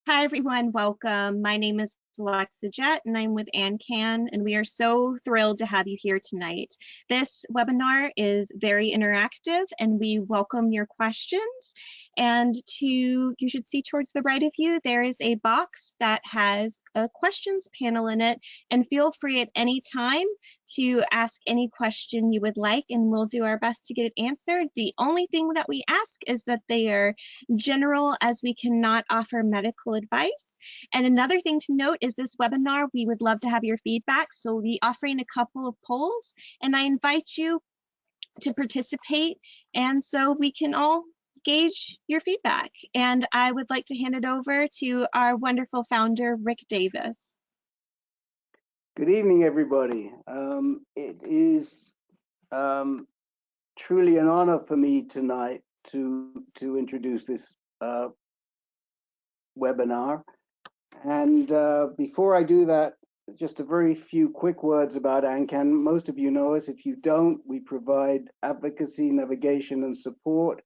Hi, everyone. Welcome. My name is Alexa Jett, and I'm with Amgen, and we are so thrilled to have you here tonight. This webinar is very interactive, and we welcome your questions. And you should see towards the right of you, there is a box that has a questions panel in it, and feel free at any time to ask any question you would like, and we'll do our best to get it answered. The only thing that we ask is that they are general, as we cannot offer medical advice. And another thing to note is this webinar, we would love to have your feedback. So we'll be offering a couple of polls, and I invite you to participate, and so we can all gauge your feedback. And I would like to hand it over to our wonderful founder, Rick Davis. Good evening, everybody. It is truly an honor for me tonight to introduce this webinar. And before I do that, just a very few quick words about Amgen. Most of you know us. If you don't, we provide advocacy, navigation, and support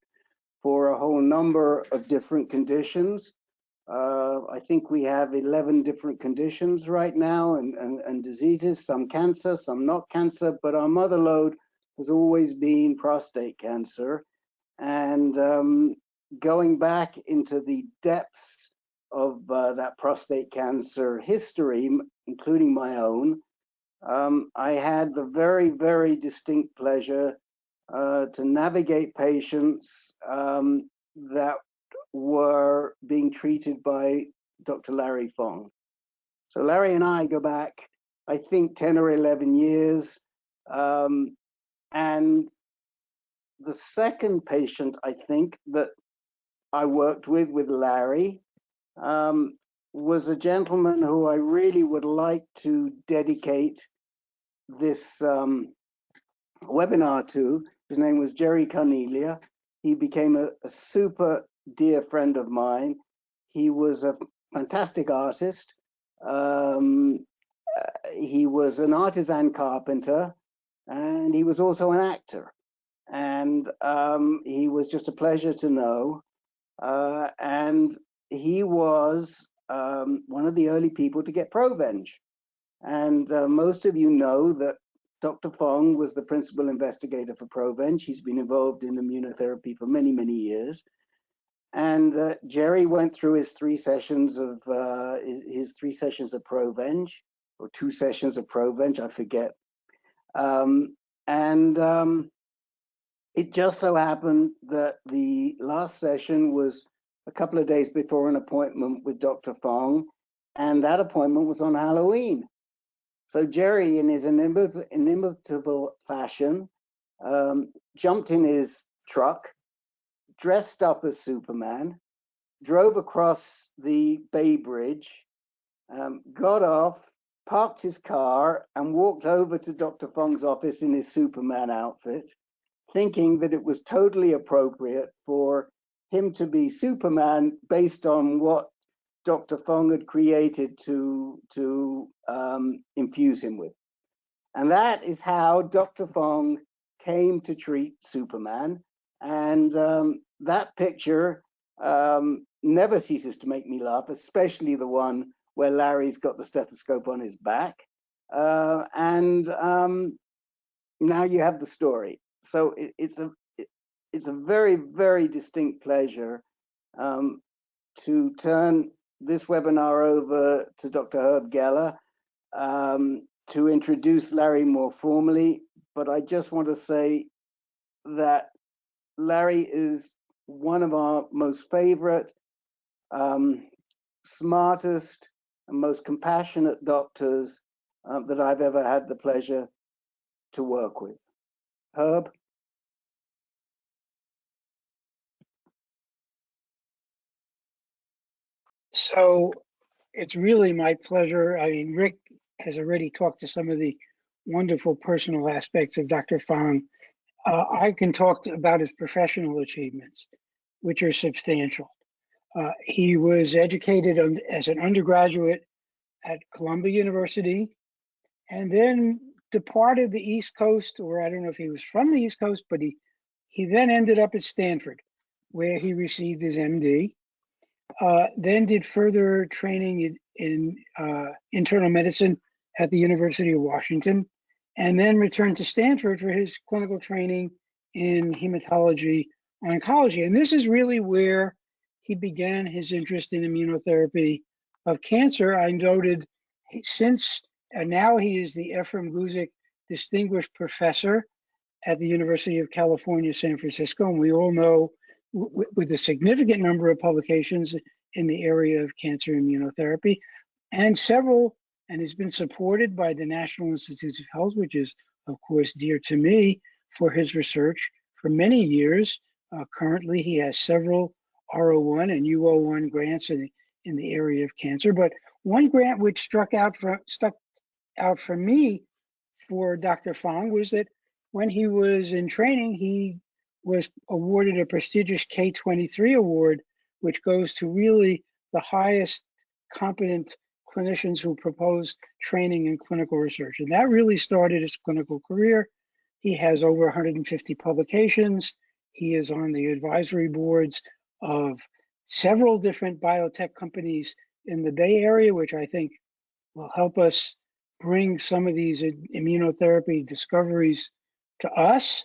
for a whole number of different conditions. I think we have 11 different conditions right now and diseases, some cancer, some not cancer, but our mother lode has always been prostate cancer. And going back into the depths of that prostate cancer history, including my own, I had the very, very distinct pleasure to navigate patients that were being treated by Dr. Larry Fong. So Larry and I go back, I think, 10 or 11 years. And the second patient, I think, that I worked with Larry was a gentleman who I really would like to dedicate this webinar to. His name was Jerry Carnelia. He became a super dear friend of mine. He was a fantastic artist. He was an artisan carpenter, and he was also an actor. And he was just a pleasure to know. And he was one of the early people to get Provenge. And most of you know that Dr. Fong was the principal investigator for Provenge. He's been involved in immunotherapy for many, many years. And Jerry went through his 3 sessions of Provenge, or 2 sessions of Provenge, I forget. It just so happened that the last session was a couple of days before an appointment with Dr. Fong, and that appointment was on Halloween. So Jerry, in his inimitable fashion, jumped in his truck, dressed up as Superman, drove across the Bay Bridge, got off, parked his car, and walked over to Dr. Fong's office in his Superman outfit, thinking that it was totally appropriate for him to be Superman based on what Dr. Fong had created to infuse him with. And that is how Dr. Fong came to treat Superman. And that picture never ceases to make me laugh, especially the one where Larry's got the stethoscope on his back. Now you have the story. So it's a very, very distinct pleasure to turn this webinar over to Dr. Herb Geller to introduce Larry more formally. But I just want to say that Larry is one of our most favorite, smartest, and most compassionate doctors that I've ever had the pleasure to work with. Herb? So it's really my pleasure. I mean, Rick has already talked to some of the wonderful personal aspects of Dr. Fong. I can talk about his professional achievements, which are substantial. He was educated as an undergraduate at Columbia University, and then departed the East Coast, or I don't know if he was from the East Coast, but he then ended up at Stanford, where he received his MD. then did further training in internal medicine at the University of Washington, and then returned to Stanford for his clinical training in hematology oncology. And this is really where he began his interest in immunotherapy of cancer. I noted since, and now he is the Ephraim Guzik Distinguished Professor at the University of California, San Francisco. And we all know with a significant number of publications in the area of cancer immunotherapy, and several, and has been supported by the National Institutes of Health, which is, of course, dear to me, for his research for many years. Currently, he has several R01 and U01 grants in the area of cancer. But one grant which stuck out for me for Dr. Fong was that when he was in training, he was awarded a prestigious K23 award, which goes to really the highest competent clinicians who propose training in clinical research. And that really started his clinical career. He has over 150 publications. He is on the advisory boards of several different biotech companies in the Bay Area, which I think will help us bring some of these immunotherapy discoveries to us.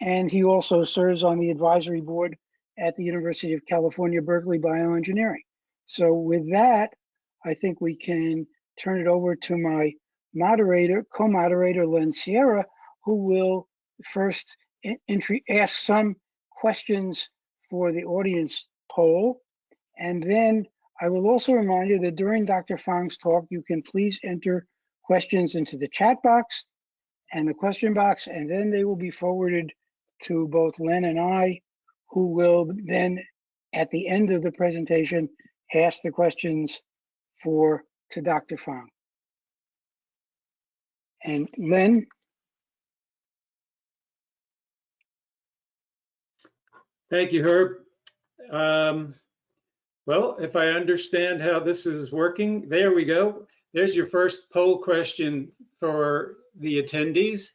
And he also serves on the advisory board at the University of California, Berkeley Bioengineering. So with that, I think we can turn it over to my co-moderator, Len Sierra, who will first ask some questions for the audience poll. And then I will also remind you that during Dr. Fong's talk, you can please enter questions into the chat box and the question box, and then they will be forwarded to both Len and I, who will then, at the end of the presentation, ask the questions to Dr. Fong. And Len? Thank you, Herb. Well, if I understand how this is working, there we go. There's your first poll question for the attendees.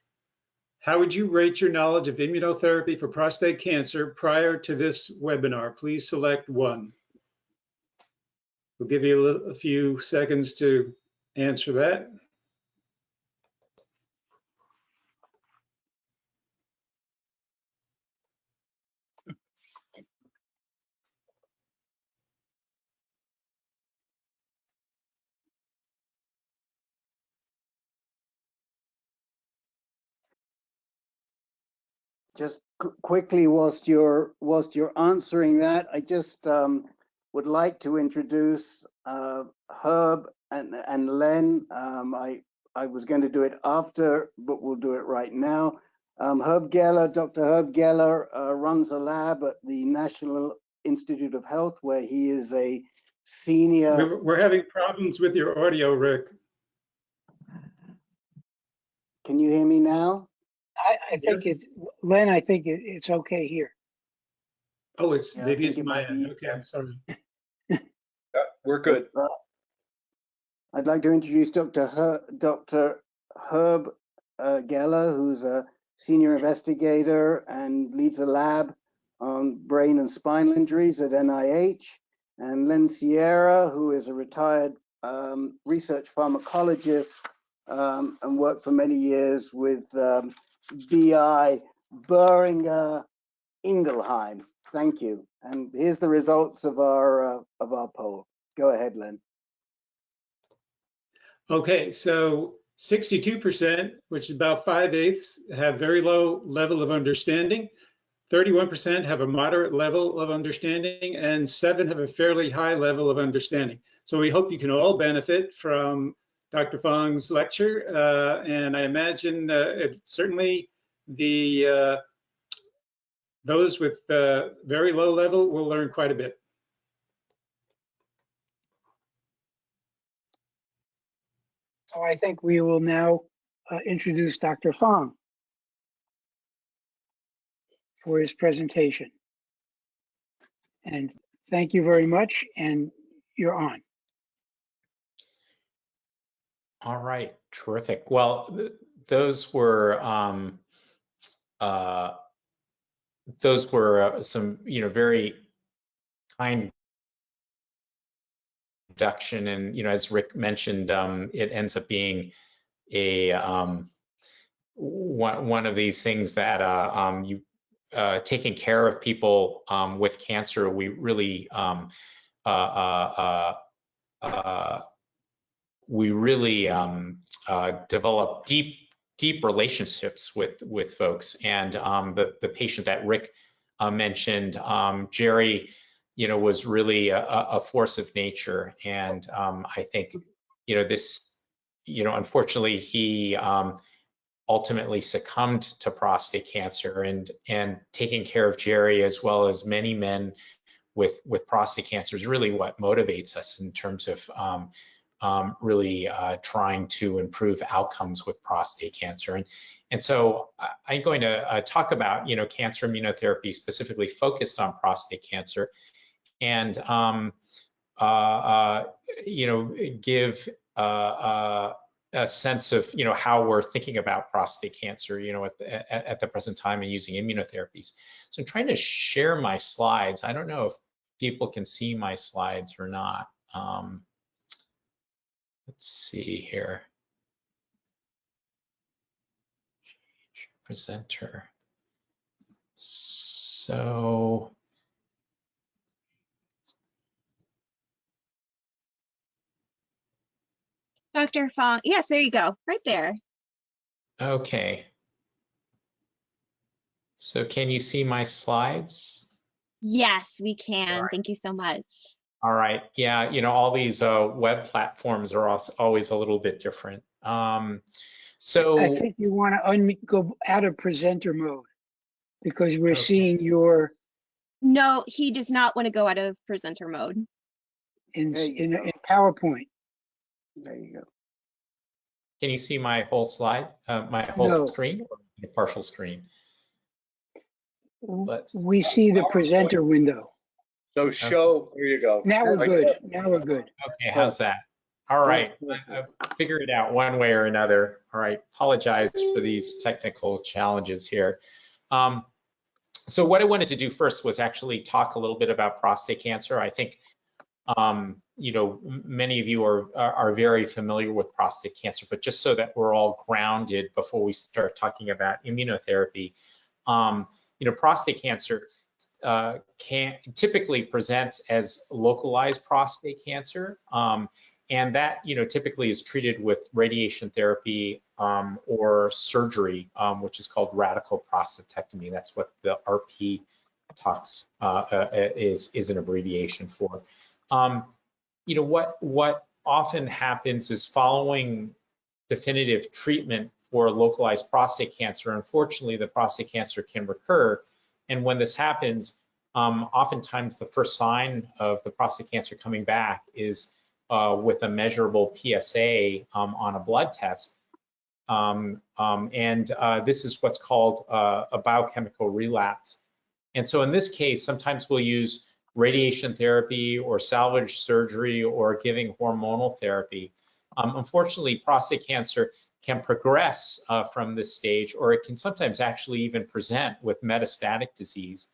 How would you rate your knowledge of immunotherapy for prostate cancer prior to this webinar? Please select 1. We'll give you a few seconds to answer that. Just quickly, whilst you're answering that, I just would like to introduce Herb and Len. I was going to do it after, but we'll do it right now. Herb Geller, Dr. Herb Geller runs a lab at the National Institute of Health, where he is a senior. We're having problems with your audio, Rick. Can you hear me now? I think Yes. Len, I think it's okay here. Oh, it's Yeah, maybe I it's think it my might end. be. Okay, I'm sorry. We're good. I'd like to introduce Dr. Herb Geller, who's a senior investigator and leads a lab on brain and spinal injuries at NIH, and Len Sierra, who is a retired research pharmacologist and worked for many years with BI Boehringer Ingelheim. Thank you. And here's the results of our poll. Go ahead, Len. Okay, so 62%, which is about 5/8, have very low level of understanding. 31% have a moderate level of understanding, and 7 have a fairly high level of understanding. So we hope you can all benefit from Dr. Fong's lecture, and I imagine certainly those with very low level will learn quite a bit. So I think we will now introduce Dr. Fong for his presentation. And thank you very much, and you're on. All right, terrific. Well, those were some, very kind introduction, and as Rick mentioned, it ends up being a one of these things that taking care of people with cancer, we really develop deep relationships with folks. And the patient that Rick mentioned, Jerry, was really a force of nature. And I think, this, unfortunately, he ultimately succumbed to prostate cancer, and taking care of Jerry, as well as many men with prostate cancer, is really what motivates us in terms of really trying to improve outcomes with prostate cancer. And so I'm going to talk about, cancer immunotherapy specifically focused on prostate cancer, and give a sense of, how we're thinking about prostate cancer, at the present time, and using immunotherapies. So I'm trying to share my slides. I don't know if people can see my slides or not. Let's see here. Presenter. So, Dr. Fong, yes, there you go, right there. okay. So can you see my slides? Yes, we can. All right. Thank you so much. All right. Yeah, all these web platforms are always a little bit different. So I think you want to go out of presenter mode, because we're seeing your No, he does not want to go out of presenter mode. in PowerPoint. There you go. can you see my whole slide, my whole No. screen, or a partial screen? We see the presenter window. So show, there you go. Now we're Right good. there. Now we're good. Okay, how's that? All right, I've figured it out one way or another. All right, apologize for these technical challenges here. So what I wanted to do first was actually talk a little bit about prostate cancer. I think, many of you are very familiar with prostate cancer, but just so that we're all grounded before we start talking about immunotherapy, prostate cancer typically presents as localized prostate cancer. And that, typically is treated with radiation therapy or surgery, which is called radical prostatectomy. That's what the RP talks is an abbreviation for. What often happens is, following definitive treatment for localized prostate cancer, unfortunately, the prostate cancer can recur. And when this happens, oftentimes the first sign of the prostate cancer coming back is with a measurable PSA on a blood test. This is what's called a biochemical relapse. And so in this case, sometimes we'll use radiation therapy or salvage surgery or giving hormonal therapy. Unfortunately, prostate cancer can progress from this stage, or it can sometimes actually even present with metastatic disease.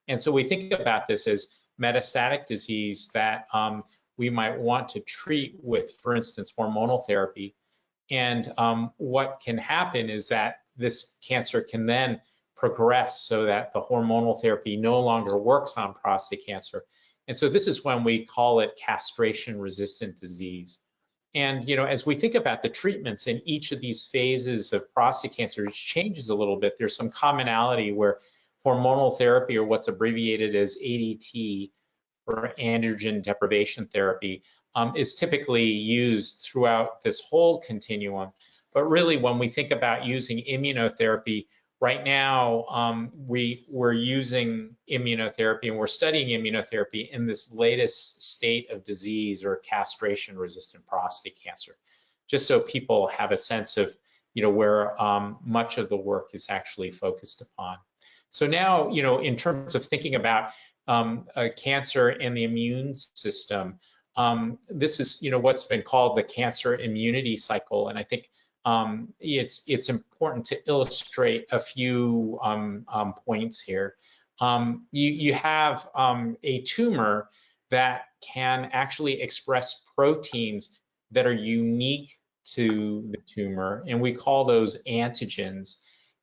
And so we think about this as metastatic disease that we might want to treat with, for instance, hormonal therapy. And what can happen is that this cancer can then progress so that the hormonal therapy no longer works on prostate cancer. And so this is when we call it castration-resistant disease. And as we think about the treatments in each of these phases of prostate cancer, it changes a little bit. There's some commonality where hormonal therapy, or what's abbreviated as ADT, for androgen deprivation therapy, is typically used throughout this whole continuum. But really, when we think about using immunotherapy, right now, we're using immunotherapy, and we're studying immunotherapy in this latest state of disease, or castration-resistant prostate cancer, just so people have a sense of, where much of the work is actually focused upon. So now, in terms of thinking about cancer and the immune system, this is, what's been called the cancer immunity cycle, and I think it's important to illustrate a few points here. You have a tumor that can actually express proteins that are unique to the tumor, and we call those antigens.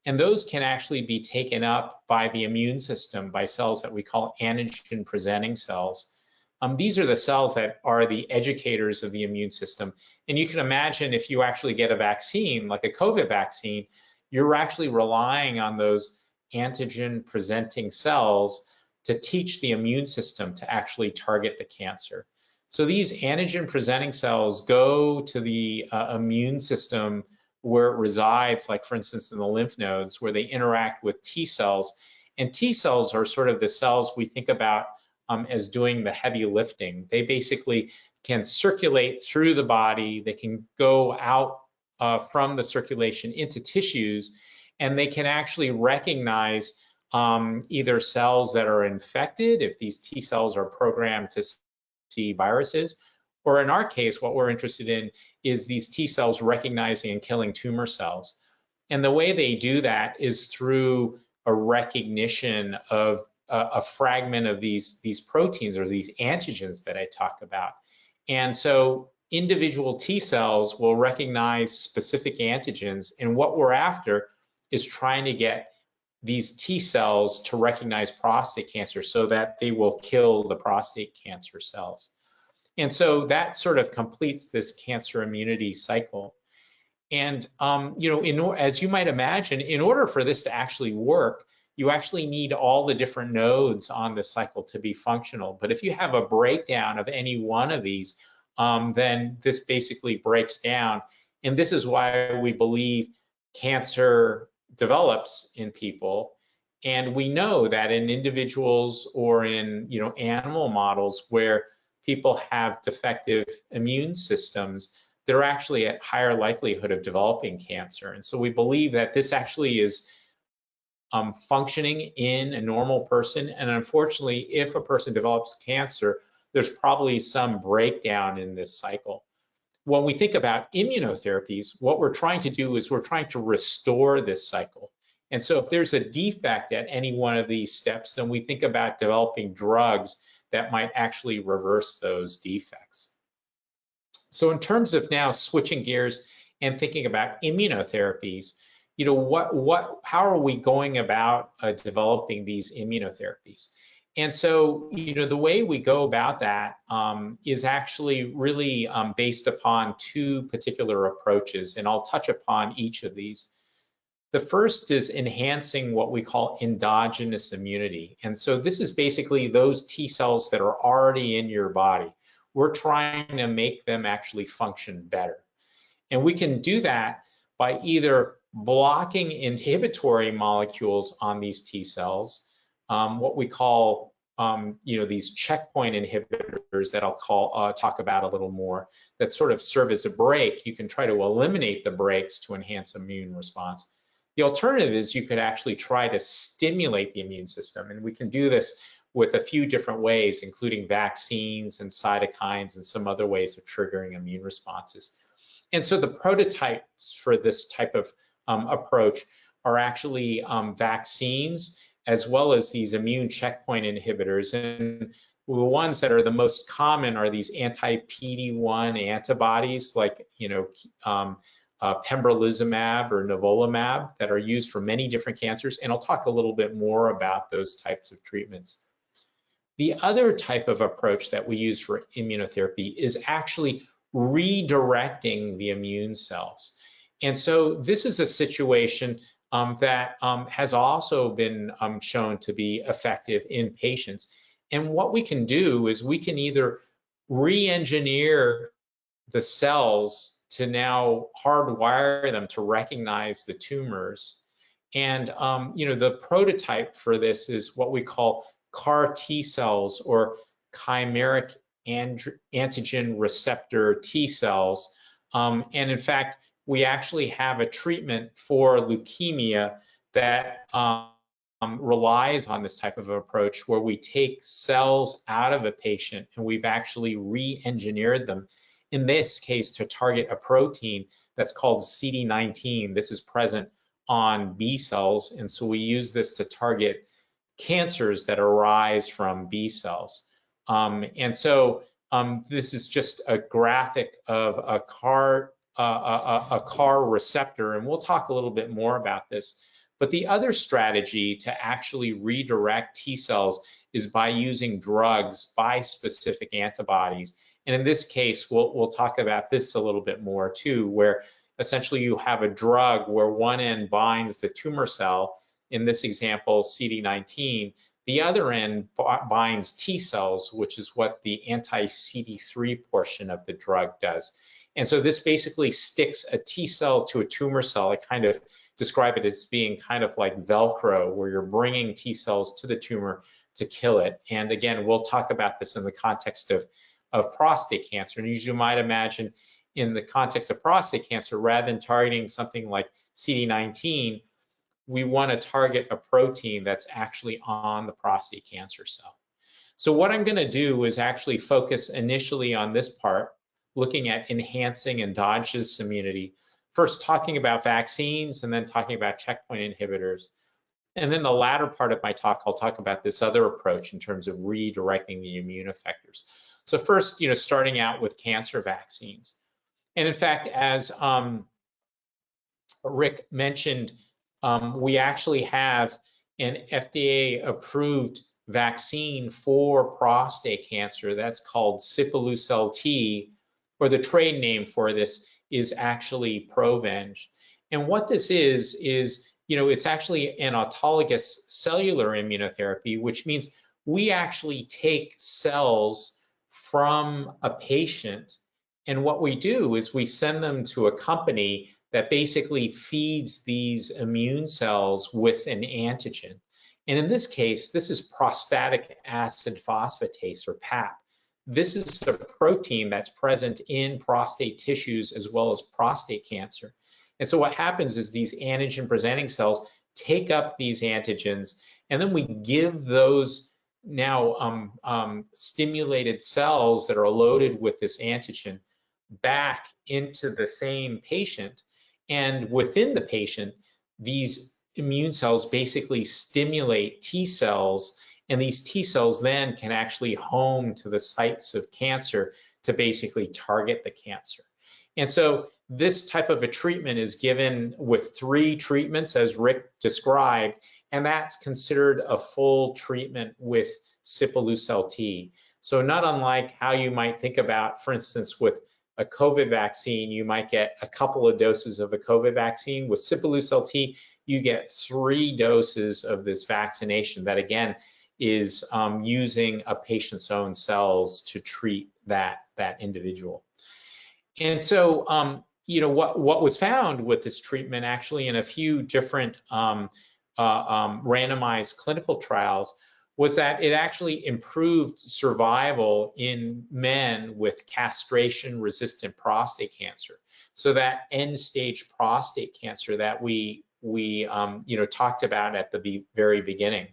And those can actually be taken up by the immune system by cells that we call antigen-presenting cells. These are the cells that are the educators of the immune system. And you can imagine if you actually get a vaccine, like a COVID vaccine, you're actually relying on those antigen-presenting cells to teach the immune system to actually target the cancer. So these antigen-presenting cells go to the immune system where it resides, like for instance in the lymph nodes, where they interact with T cells. And T cells are sort of the cells we think about as doing the heavy lifting. They basically can circulate through the body, they can go out from the circulation into tissues, and they can actually recognize either cells that are infected, if these T cells are programmed to see viruses, or in our case, what we're interested in is these T cells recognizing and killing tumor cells. And the way they do that is through a recognition of a fragment of these proteins or these antigens that I talk about. And so individual T cells will recognize specific antigens, and what we're after is trying to get these T cells to recognize prostate cancer so that they will kill the prostate cancer cells. And so that sort of completes this cancer immunity cycle. And as you might imagine, in order for this to actually work, you actually need all the different nodes on the cycle to be functional. But if you have a breakdown of any one of these, then this basically breaks down. And this is why we believe cancer develops in people. And we know that in individuals or in animal models where people have defective immune systems, they're actually at higher likelihood of developing cancer. And so we believe that this actually is functioning in a normal person. And unfortunately, if a person develops cancer, there's probably some breakdown in this cycle. When we think about immunotherapies, what we're trying to do is we're trying to restore this cycle. And so if there's a defect at any one of these steps, then we think about developing drugs that might actually reverse those defects. So in terms of now switching gears and thinking about immunotherapies, how are we going about developing these immunotherapies? And so, the way we go about that is actually really based upon two particular approaches, and I'll touch upon each of these. The first is enhancing what we call endogenous immunity. And so this is basically those T cells that are already in your body. We're trying to make them actually function better. And we can do that by either blocking inhibitory molecules on these T cells, what we call these checkpoint inhibitors that I'll talk about a little more, that sort of serve as a brake. You can try to eliminate the brakes to enhance immune response. The alternative is you could actually try to stimulate the immune system, and we can do this with a few different ways, including vaccines and cytokines and some other ways of triggering immune responses. And so the prototypes for this type of approach are actually vaccines, as well as these immune checkpoint inhibitors. And the ones that are the most common are these anti-PD-1 antibodies, like pembrolizumab or nivolumab, that are used for many different cancers. And I'll talk a little bit more about those types of treatments. The other type of approach that we use for immunotherapy is actually redirecting the immune cells. And so this is a situation that has also been shown to be effective in patients. And what we can do is we can either re-engineer the cells to now hardwire them to recognize the tumors. And the prototype for this is what we call CAR T cells, or chimeric antigen receptor T cells. And in fact, we actually have a treatment for leukemia that relies on this type of approach, where we take cells out of a patient and we've actually re-engineered them, in this case to target a protein that's called CD19. This is present on B cells, and so we use this to target cancers that arise from B cells. And so this is just a graphic of a CAR receptor, and we'll talk a little bit more about this. But the other strategy to actually redirect T cells is by using drugs, bispecific antibodies. And in this case, we'll talk about this a little bit more too, where essentially you have a drug where one end binds the tumor cell, in this example, CD19, the other end binds T cells, which is what the anti-CD3 portion of the drug does. And so this basically sticks a T cell to a tumor cell. I kind of describe it as being kind of like Velcro, where you're bringing T cells to the tumor to kill it. And again, we'll talk about this in the context of prostate cancer. And as you might imagine, in the context of prostate cancer, rather than targeting something like CD19, we want to target a protein that's actually on the prostate cancer cell. So what I'm going to do is actually focus initially on this part, looking at enhancing endogenous immunity, first talking about vaccines and then talking about checkpoint inhibitors. And then the latter part of my talk, I'll talk about this other approach in terms of redirecting the immune effectors. So first, starting out with cancer vaccines. And in fact, as Rick mentioned, we actually have an FDA-approved vaccine for prostate cancer that's called Sipuleucel-T, or the trade name for this is actually Provenge. And what this is it's actually an autologous cellular immunotherapy, which means we actually take cells from a patient, and what we do is we send them to a company that basically feeds these immune cells with an antigen. And in this case, this is prostatic acid phosphatase, or PAP. This is a protein that's present in prostate tissues as well as prostate cancer. And so what happens is these antigen-presenting cells take up these antigens, and then we give those now stimulated cells that are loaded with this antigen back into the same patient. And within the patient, these immune cells basically stimulate T cells, and these T cells then can actually home to the sites of cancer to basically target the cancer. And so this type of a treatment is given with 3 treatments, as Rick described, and that's considered a full treatment with Sipuleucel-T. So not unlike how you might think about, for instance, with a COVID vaccine, you might get a couple of doses of a COVID vaccine. With Sipuleucel-T, you get 3 doses of this vaccination that, again, is using a patient's own cells to treat that individual. And so, what was found with this treatment, actually in a few different randomized clinical trials, was that it actually improved survival in men with castration-resistant prostate cancer. So that end-stage prostate cancer that we talked about at the very beginning.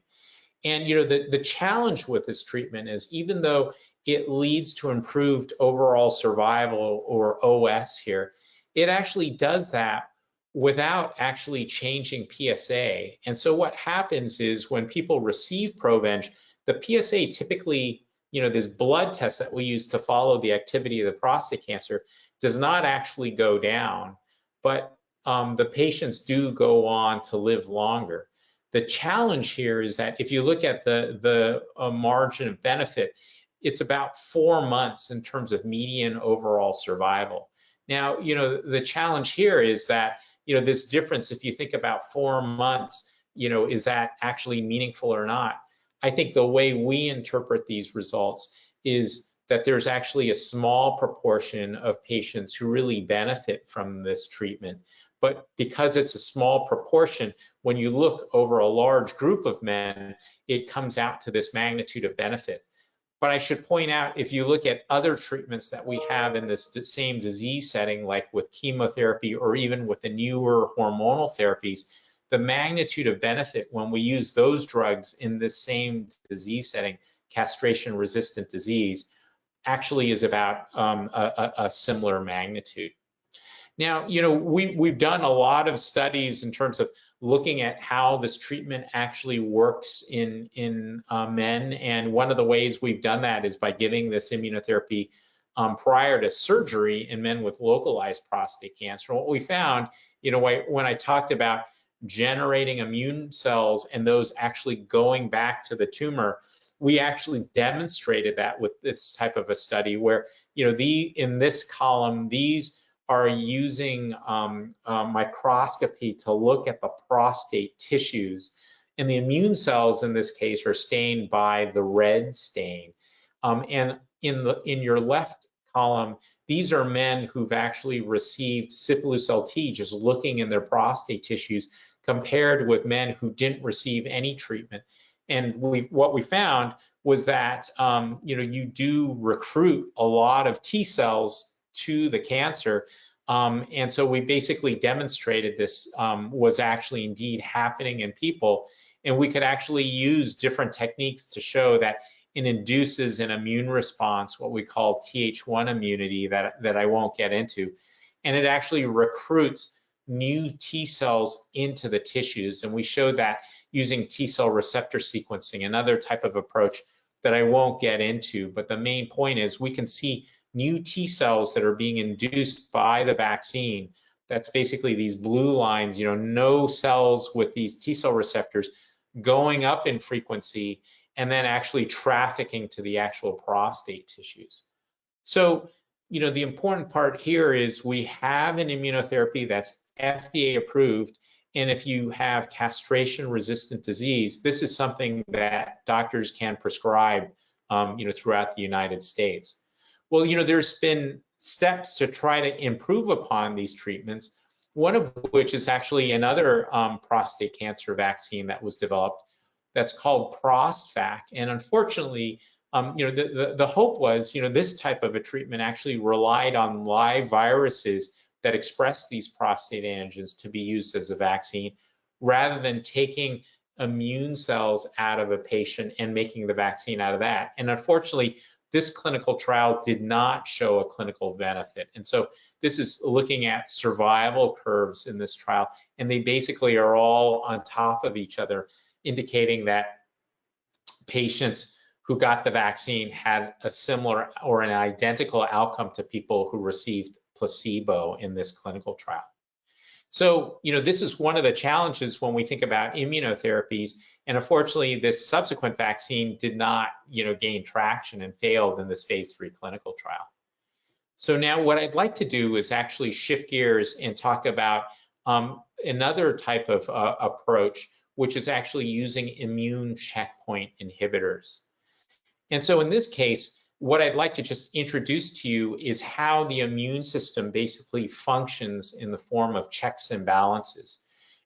And the challenge with this treatment is, even though it leads to improved overall survival, or OS here, it actually does that without actually changing PSA. And so what happens is, when people receive Provenge, the PSA typically, this blood test that we use to follow the activity of the prostate cancer, does not actually go down, but the patients do go on to live longer. The challenge here is that if you look at the margin of benefit, it's about 4 months in terms of median overall survival. Now, the challenge here is that, this difference, if you think about 4 months, is that actually meaningful or not? I think the way we interpret these results is that there's actually a small proportion of patients who really benefit from this treatment. But because it's a small proportion, when you look over a large group of men, it comes out to this magnitude of benefit. But I should point out, if you look at other treatments that we have in this same disease setting, like with chemotherapy or even with the newer hormonal therapies, the magnitude of benefit when we use those drugs in this same disease setting, castration-resistant disease, actually is about a similar magnitude. Now, we've done a lot of studies in terms of looking at how this treatment actually works in men. And one of the ways we've done that is by giving this immunotherapy prior to surgery in men with localized prostate cancer. What we found, when I talked about generating immune cells and those actually going back to the tumor, we actually demonstrated that with this type of a study where, in this column, these are using microscopy to look at the prostate tissues. And the immune cells in this case are stained by the red stain. And in your left column, these are men who've actually received Sipulous LT, just looking in their prostate tissues, compared with men who didn't receive any treatment. And what we found was that you do recruit a lot of T cells to the cancer. And so we basically demonstrated this was actually indeed happening in people. And we could actually use different techniques to show that it induces an immune response, what we call Th1 immunity, that I won't get into. And it actually recruits new T cells into the tissues. And we showed that using T cell receptor sequencing, another type of approach that I won't get into. But the main point is we can see new T cells that are being induced by the vaccine. That's basically these blue lines, no cells with these T cell receptors going up in frequency and then actually trafficking to the actual prostate tissues. So, the important part here is we have an immunotherapy that's FDA approved. And if you have castration-resistant disease, this is something that doctors can prescribe, throughout the United States. Well, there's been steps to try to improve upon these treatments, one of which is actually another prostate cancer vaccine that was developed that's called Crossfact. And unfortunately, the hope was, this type of a treatment actually relied on live viruses that express these prostate antigens to be used as a vaccine, rather than taking immune cells out of a patient and making the vaccine out of that. And unfortunately, this clinical trial did not show a clinical benefit. And so this is looking at survival curves in this trial, and they basically are all on top of each other, indicating that patients who got the vaccine had a similar or an identical outcome to people who received placebo in this clinical trial. So, this is one of the challenges when we think about immunotherapies. And unfortunately, this subsequent vaccine did not, gain traction and failed in this phase 3 clinical trial. So now what I'd like to do is actually shift gears and talk about another type of approach, which is actually using immune checkpoint inhibitors. And so in this case, what I'd like to just introduce to you is how the immune system basically functions in the form of checks and balances.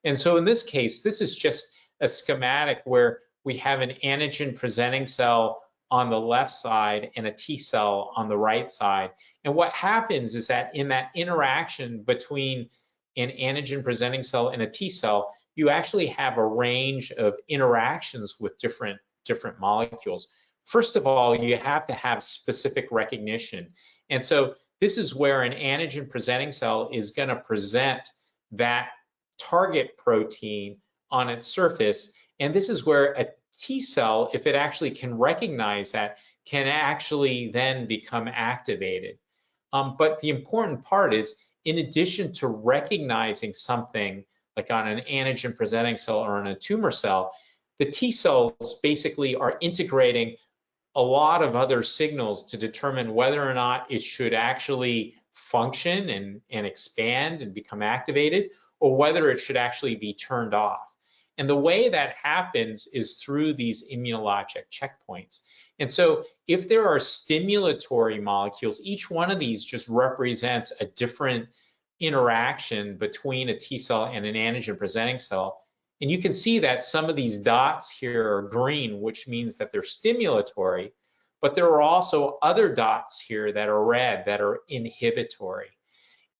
And so in this case, this is just a schematic where we have an antigen presenting cell on the left side and a T cell on the right side. And what happens is that in that interaction between an antigen presenting cell and a T cell, you actually have a range of interactions with different molecules. First of all, you have to have specific recognition. And so this is where an antigen presenting cell is going to present that target protein on its surface. And this is where a T cell, if it actually can recognize that, can actually then become activated. But the important part is, in addition to recognizing something like on an antigen presenting cell or on a tumor cell, the T cells basically are integrating a lot of other signals to determine whether or not it should actually function and expand and become activated, or whether it should actually be turned off. And the way that happens is through these immunologic checkpoints. And so if there are stimulatory molecules, each one of these just represents a different interaction between a T cell and an antigen presenting cell. And you can see that some of these dots here are green, which means that they're stimulatory, but there are also other dots here that are red that are inhibitory.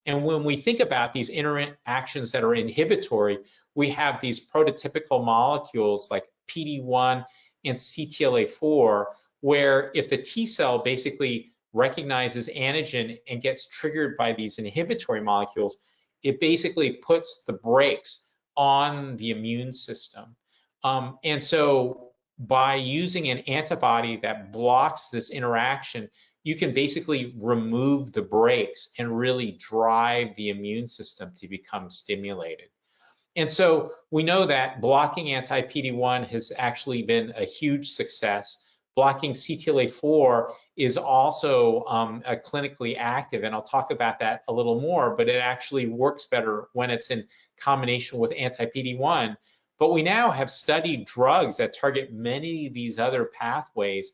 And when we think about these interactions that are inhibitory, we have these prototypical molecules like PD-1 and CTLA-4, where if the T cell basically recognizes antigen and gets triggered by these inhibitory molecules, it basically puts the brakes on the immune system. And so by using an antibody that blocks this interaction, you can basically remove the brakes and really drive the immune system to become stimulated. And so we know that blocking anti-PD-1 has actually been a huge success. Blocking CTLA-4 is also clinically active, and I'll talk about that a little more, but it actually works better when it's in combination with anti-PD-1. But we now have studied drugs that target many of these other pathways,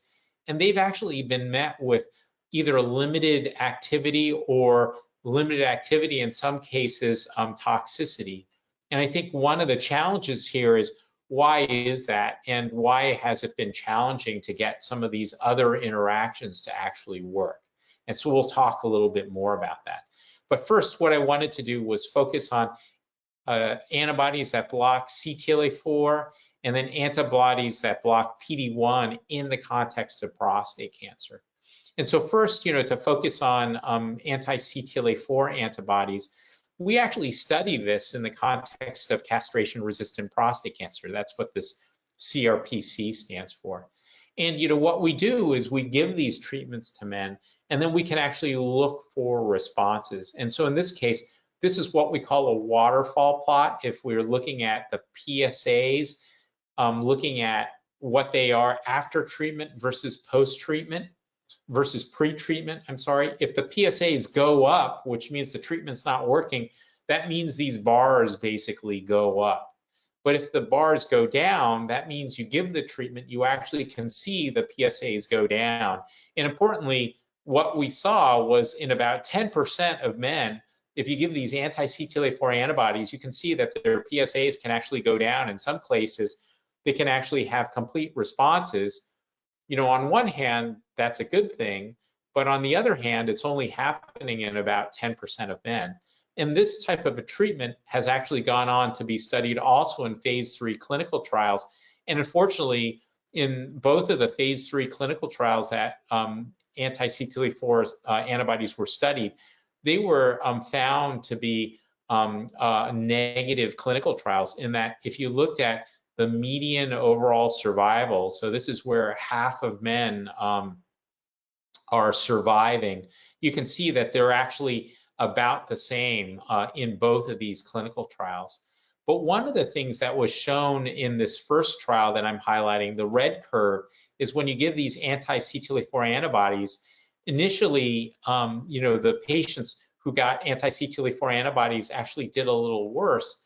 and they've actually been met with either limited activity or limited activity, in some cases, toxicity. And I think one of the challenges here is, why is that, and why has it been challenging to get some of these other interactions to actually work? And so we'll talk a little bit more about that. But first, what I wanted to do was focus on antibodies that block CTLA-4 and then antibodies that block PD-1 in the context of prostate cancer. And so first, to focus on anti-CTLA-4 antibodies, we actually study this in the context of castration-resistant prostate cancer. That's what this CRPC stands for. And what we do is we give these treatments to men, and then we can actually look for responses. And so in this case, this is what we call a waterfall plot. If we're looking at the PSAs, looking at what they are after treatment versus post-treatment versus pre-treatment, if the PSAs go up, which means the treatment's not working, that means these bars basically go up. But if the bars go down, that means you give the treatment, you actually can see the PSAs go down. And importantly, what we saw was in about 10% of men, if you give these anti-CTLA-4 antibodies, you can see that their PSAs can actually go down. In some places, they can actually have complete responses. On one hand, that's a good thing, but on the other hand, it's only happening in about 10% of men. And this type of a treatment has actually gone on to be studied also in phase 3 clinical trials. And unfortunately, in both of the phase 3 clinical trials that anti-CTLA-4 antibodies were studied, they were found to be negative clinical trials, in that if you looked at the median overall survival, so this is where half of men are surviving, you can see that they're actually about the same in both of these clinical trials. But one of the things that was shown in this first trial that I'm highlighting, the red curve, is when you give these anti-CTLA-4 antibodies, initially, the patients who got anti-CTLA-4 antibodies actually did a little worse,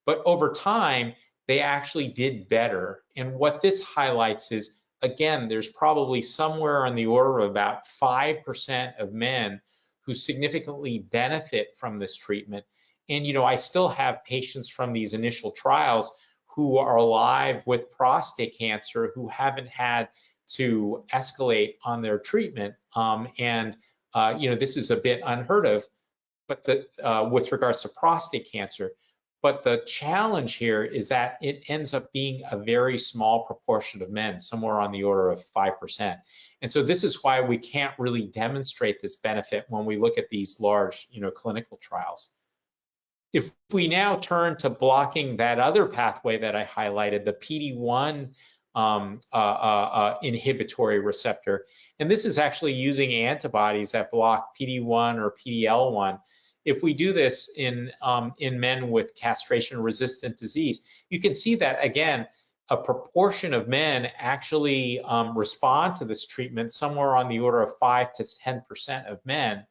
but over time, they actually did better. And what this highlights is, again, there's probably somewhere on the order of about 5% of men who significantly benefit from this treatment. And, I still have patients from these initial trials who are alive with prostate cancer who haven't had to escalate on their treatment. This is a bit unheard of, but with regards to prostate cancer. But the challenge here is that it ends up being a very small proportion of men, somewhere on the order of 5%. And so this is why we can't really demonstrate this benefit when we look at these large, clinical trials. If we now turn to blocking that other pathway that I highlighted, the PD-1 inhibitory receptor, and this is actually using antibodies that block PD-1 or PD-L1. If we do this in men with castration-resistant disease, you can see that, again, a proportion of men actually respond to this treatment, somewhere on the order of 5 to 10% of men.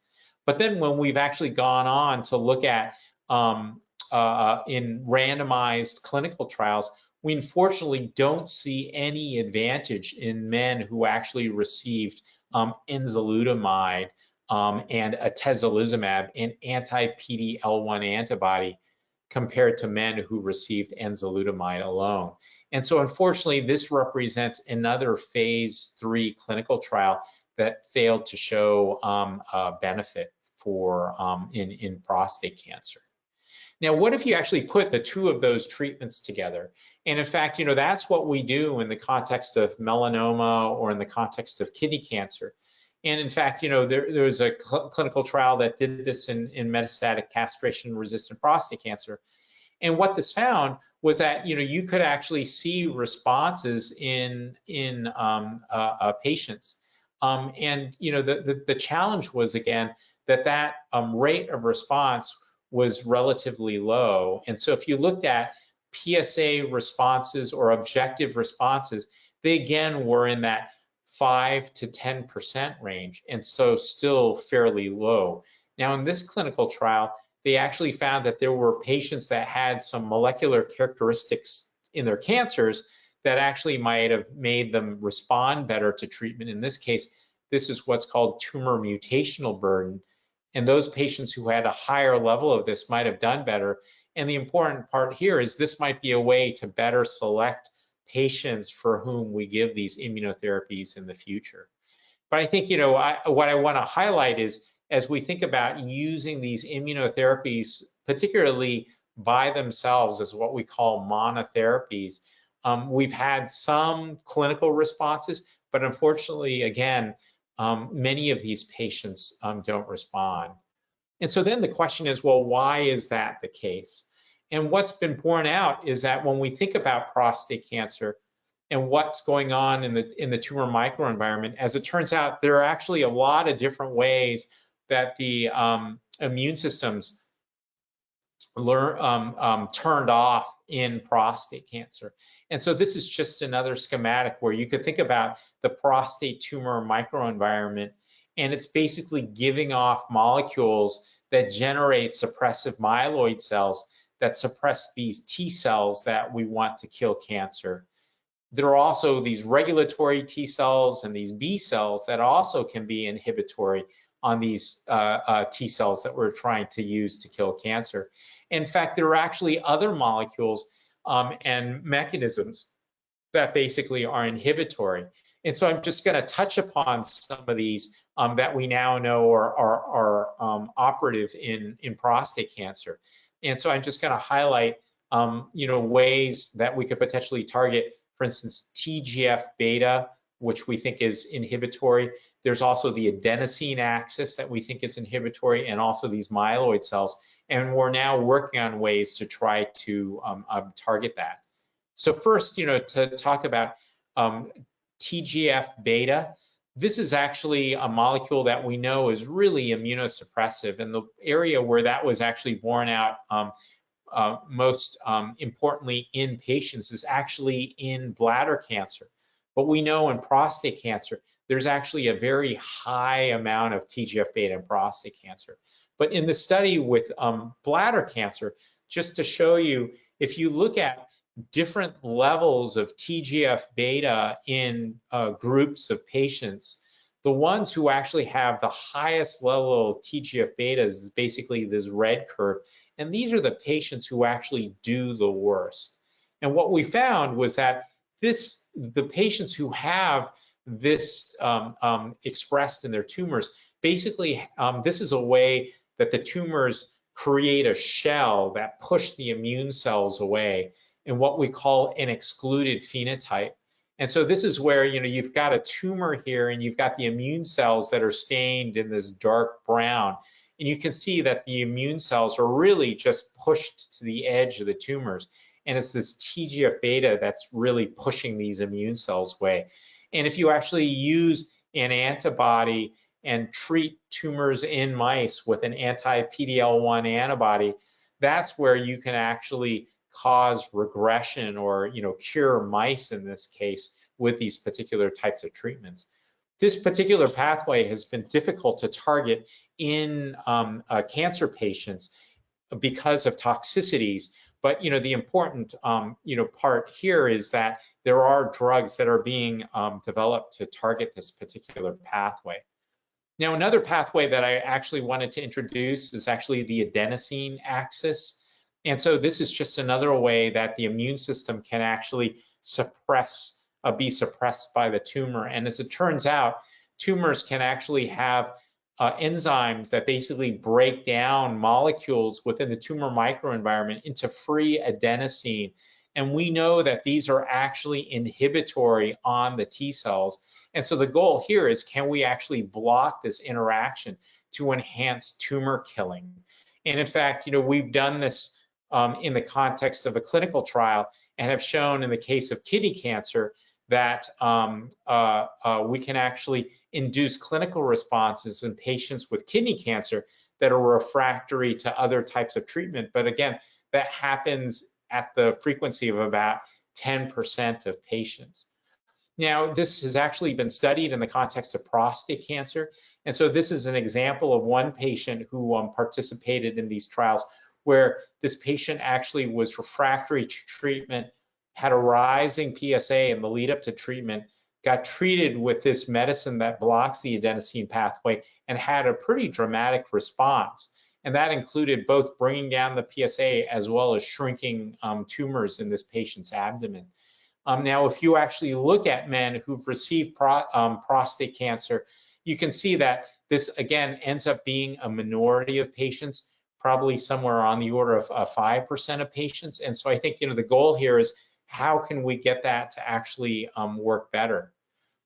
But then when we've actually gone on to look at in randomized clinical trials, we unfortunately don't see any advantage in men who actually received enzalutamide and atezolizumab, an anti-PD-L1 antibody, compared to men who received enzalutamide alone. And so unfortunately, this represents another phase 3 clinical trial that failed to show benefit for in prostate cancer. Now, what if you actually put the two of those treatments together? And in fact, that's what we do in the context of melanoma or in the context of kidney cancer. And in fact, there was a clinical trial that did this in metastatic castration-resistant prostate cancer. And what this found was that you could actually see responses in patients. And the challenge was, again, that rate of response was relatively low. And so if you looked at PSA responses or objective responses, they again were in that 5 to 10% range, and so still fairly low. Now in this clinical trial, they actually found that there were patients that had some molecular characteristics in their cancers that actually might have made them respond better to treatment. In this case, this is what's called tumor mutational burden. And those patients who had a higher level of this might have done better. And the important part here is this might be a way to better select patients for whom we give these immunotherapies in the future. But I think, what I want to highlight is, as we think about using these immunotherapies, particularly by themselves as what we call monotherapies, we've had some clinical responses, but unfortunately, again, many of these patients don't respond. And so then the question is, well, why is that the case? And what's been borne out is that when we think about prostate cancer and what's going on in the tumor microenvironment, as it turns out, there are actually a lot of different ways that the immune systems turned off in prostate cancer. And so this is just another schematic where you could think about the prostate tumor microenvironment, and it's basically giving off molecules that generate suppressive myeloid cells that suppress these T cells that we want to kill cancer. There are also these regulatory T cells and these B cells that also can be inhibitory on these T cells that we're trying to use to kill cancer. In fact, there are actually other molecules and mechanisms that basically are inhibitory. And so I'm just going to touch upon some of these that we now know are operative in prostate cancer. And so I'm just going to highlight ways that we could potentially target, for instance, TGFbeta, which we think is inhibitory. There's also the Adenosine Axis that we think is inhibitory, and also these myeloid cells. And we're now working on ways to try to target that. So first, to talk about TGFbeta, this is actually a molecule that we know is really immunosuppressive. And the area where that was actually borne out most importantly in patients is actually in bladder cancer. But we know in prostate cancer, there's actually a very high amount of TGF-beta in prostate cancer. But in the study with bladder cancer, just to show you, if you look at different levels of TGF-beta in groups of patients, the ones who actually have the highest level of TGF-beta is basically this red curve. And these are the patients who actually do the worst. And what we found was that the patients who have this expressed in their tumors, basically this is a way that the tumors create a shell that push the immune cells away in what we call an excluded phenotype. And so this is where you've got a tumor here and you've got the immune cells that are stained in this dark brown. And you can see that the immune cells are really just pushed to the edge of the tumors. And it's this TGF-beta that's really pushing these immune cells away. And if you actually use an antibody and treat tumors in mice with an anti-PD-L1 antibody, that's where you can actually cause regression or cure mice in this case with these particular types of treatments. This particular pathway has been difficult to target in cancer patients because of toxicities. But the important part here is that there are drugs that are being developed to target this particular pathway. Now, another pathway that I actually wanted to introduce is actually the Adenosine Axis. And so this is just another way that the immune system can actually be suppressed by the tumor. And as it turns out, tumors can actually have enzymes that basically break down molecules within the tumor microenvironment into free adenosine. And we know that these are actually inhibitory on the T cells. And so the goal here is, can we actually block this interaction to enhance tumor killing? And in fact, we've done this in the context of a clinical trial and have shown in the case of kidney cancer that we can actually induce clinical responses in patients with kidney cancer that are refractory to other types of treatment. But again, that happens at the frequency of about 10% of patients. Now, this has actually been studied in the context of prostate cancer. And so this is an example of one patient who participated in these trials, where this patient actually was refractory to treatment, had a rising PSA in the lead up to treatment, got treated with this medicine that blocks the adenosine pathway, and had a pretty dramatic response. And that included both bringing down the PSA as well as shrinking tumors in this patient's abdomen. Now, if you actually look at men who've received prostate cancer, you can see that this, again, ends up being a minority of patients, probably somewhere on the order of 5% of patients. And so I think, the goal here is how can we get that to actually work better?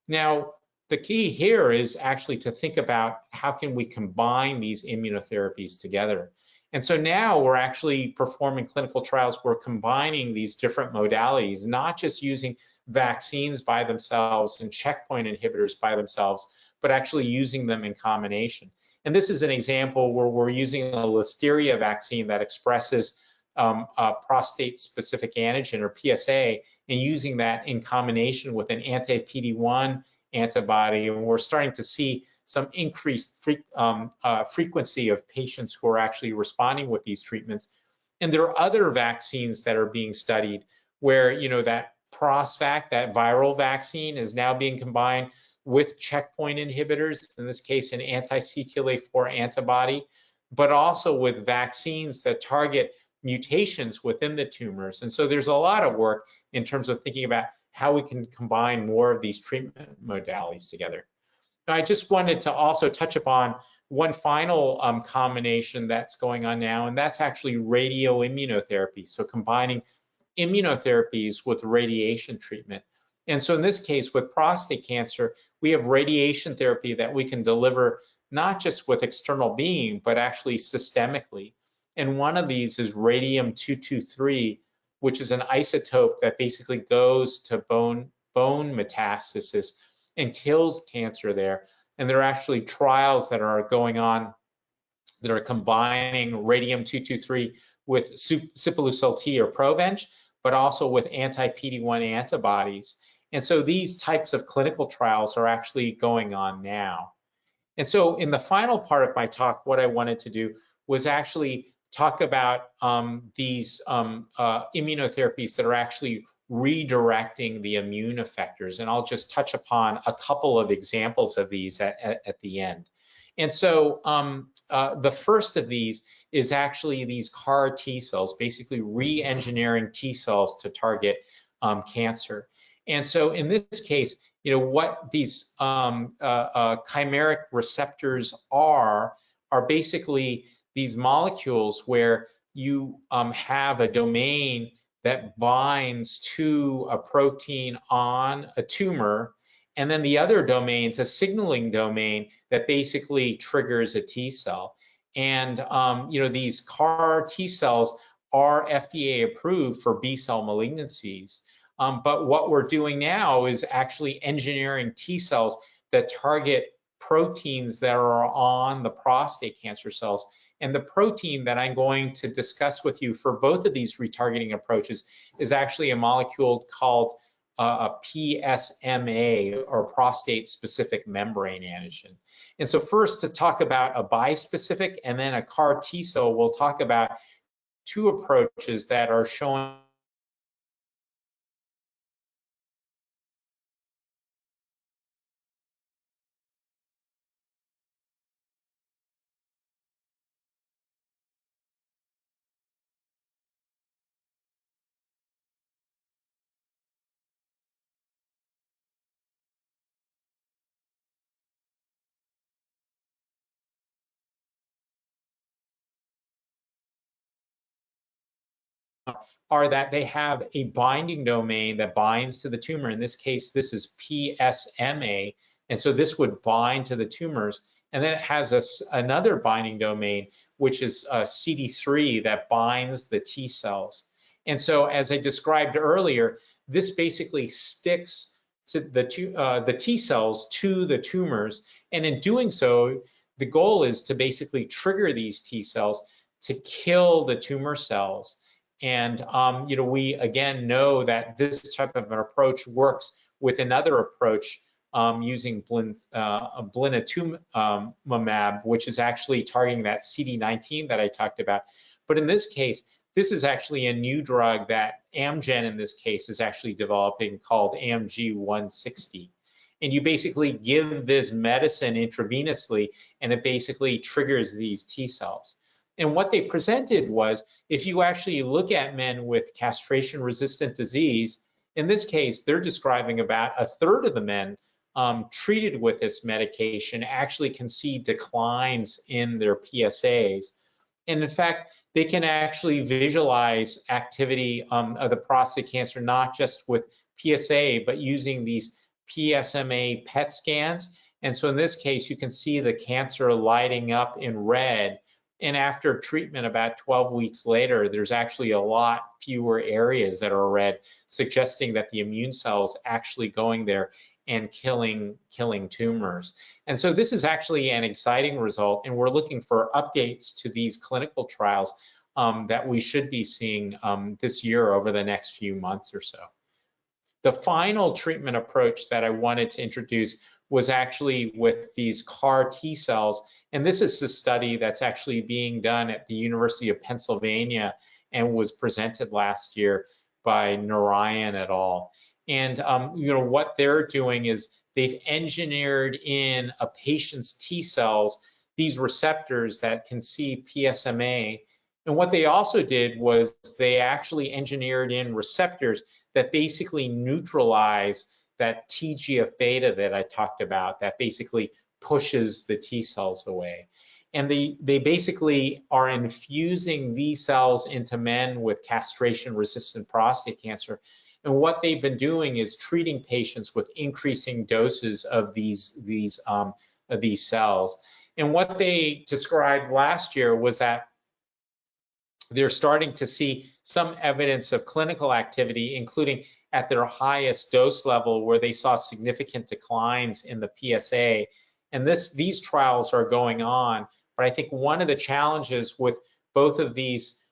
Now, the key here is actually to think about how can we combine these immunotherapies together. And so now we're actually performing clinical trials. We're combining these different modalities, not just using vaccines by themselves and checkpoint inhibitors by themselves, but actually using them in combination. And this is an example where we're using a listeria vaccine that expresses a prostate-specific antigen, or PSA, and using that in combination with an anti-PD-1 antibody. And we're starting to see some increased frequency of patients who are actually responding with these treatments. And there are other vaccines that are being studied where, that Crossfact, that viral vaccine, is now being combined with checkpoint inhibitors, in this case an anti-CTLA-4 antibody, but also with vaccines that target mutations within the tumors. And so there's a lot of work in terms of thinking about how we can combine more of these treatment modalities together. Now, I just wanted to also touch upon one final combination that's going on now, and that's actually radioimmunotherapy. So combining immunotherapies with radiation treatment. And so in this case, with prostate cancer, we have radiation therapy that we can deliver not just with external beam, but actually systemically. And one of these is radium-223, which is an isotope that basically goes to bone metastasis and kills cancer there. And there are actually trials that are going on that are combining radium-223 with sipuleucel-T or Provenge, but also with anti-PD-1 antibodies. And so these types of clinical trials are actually going on now. And so in the final part of my talk, what I wanted to do was actually talk about these immunotherapies that are actually redirecting the immune effectors. And I'll just touch upon a couple of examples of these at the end. And so the first of these is actually these CAR T cells, basically re-engineering T cells to target cancer. And so in this case, what these chimeric receptors are basically these molecules where you have a domain that binds to a protein on a tumor, and then the other domain's a signaling domain that basically triggers a T cell. And these CAR T cells are FDA approved for B-cell malignancies. But what we're doing now is actually engineering T cells that target proteins that are on the prostate cancer cells. And the protein that I'm going to discuss with you for both of these retargeting approaches is actually a molecule called a PSMA, or prostate-specific membrane antigen. And so first, to talk about a bispecific and then a CAR T cell, we'll talk about two approaches that are showing are that they have a binding domain that binds to the tumor. In this case, this is PSMA. And so this would bind to the tumors. And then it has another binding domain, which is CD3 that binds the T cells. And so as I described earlier, this basically sticks to the T cells to the tumors. And in doing so, the goal is to basically trigger these T cells to kill the tumor cells. And we again know that this type of an approach works with another approach using blinatumomab, which is actually targeting that CD19 that I talked about. But in this case, this is actually a new drug that Amgen in this case is actually developing called AMG 160. And you basically give this medicine intravenously, and it basically triggers these T cells. And what they presented was, if you actually look at men with castration-resistant disease, in this case, they're describing about a third of the men treated with this medication actually can see declines in their PSAs. And in fact, they can actually visualize activity of the prostate cancer, not just with PSA, but using these PSMA PET scans. And so in this case, you can see the cancer lighting up in red. And after treatment, about 12 weeks later, there's actually a lot fewer areas that are red, suggesting that the immune cells actually going there and killing tumors. And so this is actually an exciting result, and we're looking for updates to these clinical trials that we should be seeing this year over the next few months or so. The final treatment approach that I wanted to introduce was actually with these CAR T cells, and this is a study that's actually being done at the University of Pennsylvania and was presented last year by Narayan et al. And what they're doing is they've engineered in a patient's T cells these receptors that can see PSMA. And what they also did was they actually engineered in receptors that basically neutralize that TGFbeta that I talked about, that basically pushes the T cells away. And they basically are infusing these cells into men with castration-resistant prostate cancer. And what they've been doing is treating patients with increasing doses of these cells. And what they described last year was that they're starting to see some evidence of clinical activity, including at their highest dose level where they saw significant declines in the PSA. And these trials are going on. But I think one of the challenges with both of these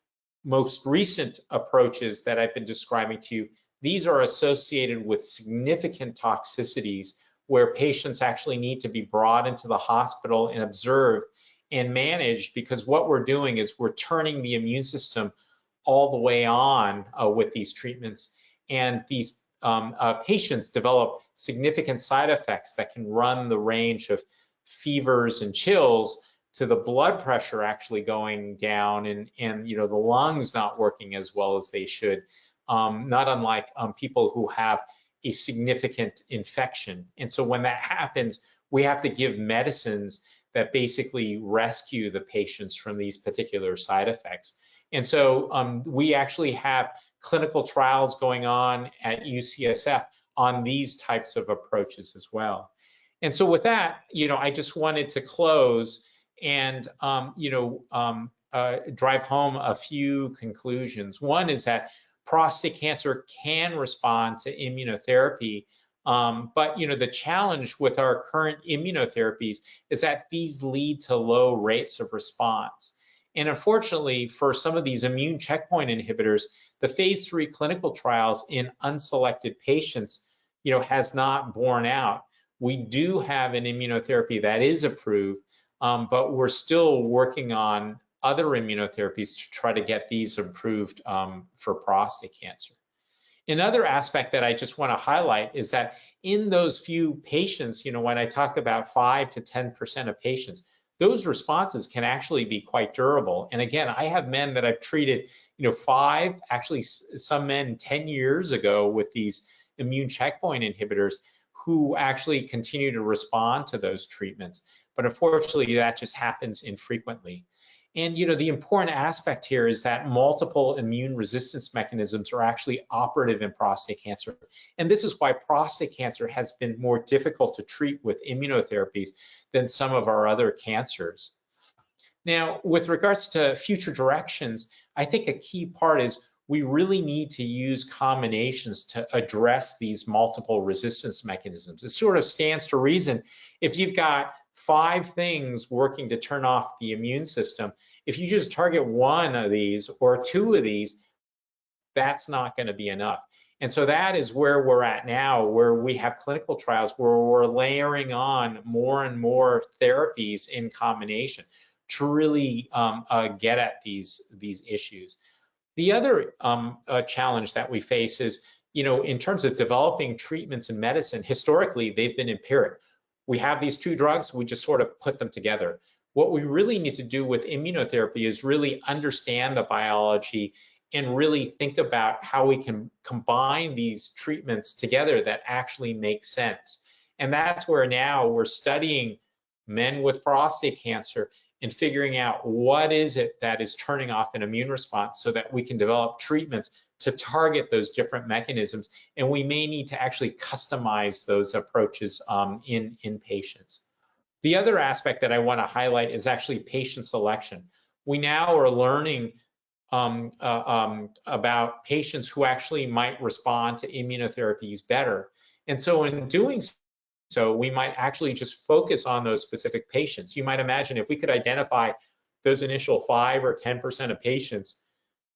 most recent approaches that I've been describing to you, these are associated with significant toxicities where patients actually need to be brought into the hospital and observed and managed, because what we're doing is we're turning the immune system all the way on with these treatments. And these patients develop significant side effects that can run the range of fevers and chills to the blood pressure actually going down and the lungs not working as well as they should, not unlike people who have a significant infection. And so when that happens, we have to give medicines that basically rescue the patients from these particular side effects. And so we actually have clinical trials going on at UCSF on these types of approaches as well. And so with that, I just wanted to close and drive home a few conclusions. One is that prostate cancer can respond to immunotherapy, but the challenge with our current immunotherapies is that these lead to low rates of response. And unfortunately, for some of these immune checkpoint inhibitors, the phase 3 clinical trials in unselected patients, has not borne out. We do have an immunotherapy that is approved, but we're still working on other immunotherapies to try to get these approved for prostate cancer. Another aspect that I just want to highlight is that in those few patients, when I talk about 5 to 10% of patients, those responses can actually be quite durable. And again, I have men that I've treated, 5, actually some men 10 years ago with these immune checkpoint inhibitors who actually continue to respond to those treatments. But unfortunately, that just happens infrequently. And the important aspect here is that multiple immune resistance mechanisms are actually operative in prostate cancer. And this is why prostate cancer has been more difficult to treat with immunotherapies than some of our other cancers. Now, with regards to future directions, I think a key part is we really need to use combinations to address these multiple resistance mechanisms. It sort of stands to reason if you've got 5 things working to turn off the immune system, if you just target 1 of these or 2 of these, that's not going to be enough. And so that is where we're at now, where we have clinical trials where we're layering on more and more therapies in combination to really get at these issues. The other challenge that we face is, in terms of developing treatments in medicine, historically, they've been empiric. We have these 2 drugs, we just sort of put them together. What we really need to do with immunotherapy is really understand the biology and really think about how we can combine these treatments together that actually make sense. And that's where now we're studying men with prostate cancer and figuring out what is it that is turning off an immune response so that we can develop treatments to target those different mechanisms. And we may need to actually customize those approaches in patients. The other aspect that I want to highlight is actually patient selection. We now are learning about patients who actually might respond to immunotherapies better. And so in doing so, we might actually just focus on those specific patients. You might imagine if we could identify those initial 5 or 10% of patients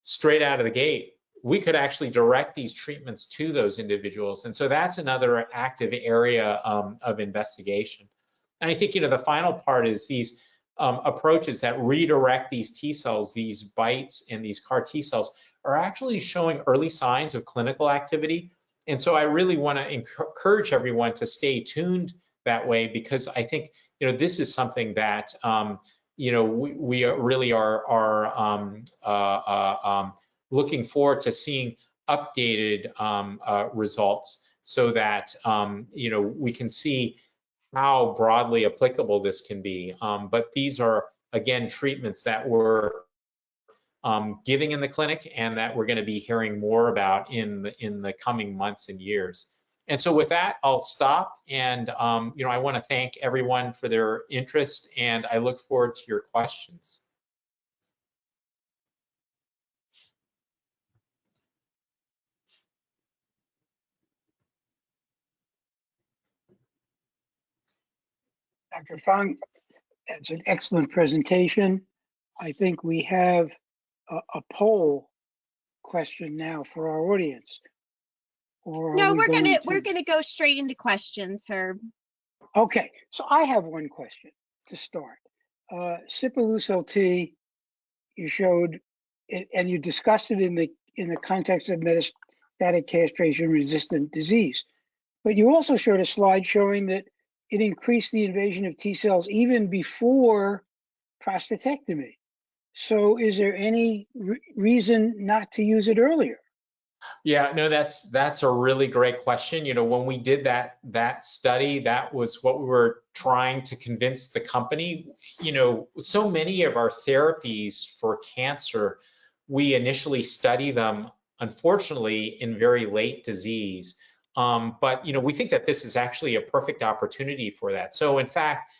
straight out of the gate, we could actually direct these treatments to those individuals. And so that's another active area of investigation. And I think, the final part is these approaches that redirect these T cells, these BiTEs and these CAR T cells are actually showing early signs of clinical activity. And so I really want to encourage everyone to stay tuned that way, because I think, this is something that, we really are looking forward to seeing updated results so that, we can see how broadly applicable this can be. But these are, again, treatments that we're giving in the clinic and that we're going to be hearing more about in the coming months and years. And so with that, I'll stop. And I want to thank everyone for their interest, and I look forward to your questions. Dr. Fong, it's an excellent presentation. I think we have a poll question now for our audience. Or No, we're gonna go straight into questions, Herb. Okay, so I have one question to start. Sipuleucel T, you showed it, and you discussed it in the context of metastatic castration-resistant disease. But you also showed a slide showing that it increased the invasion of T cells even before prostatectomy. So is there any reason not to use it earlier? Yeah, no, that's a really great question. When we did that study, that was what we were trying to convince the company. So many of our therapies for cancer, we initially study them, unfortunately, in very late disease. But we think that this is actually a perfect opportunity for that. So in fact,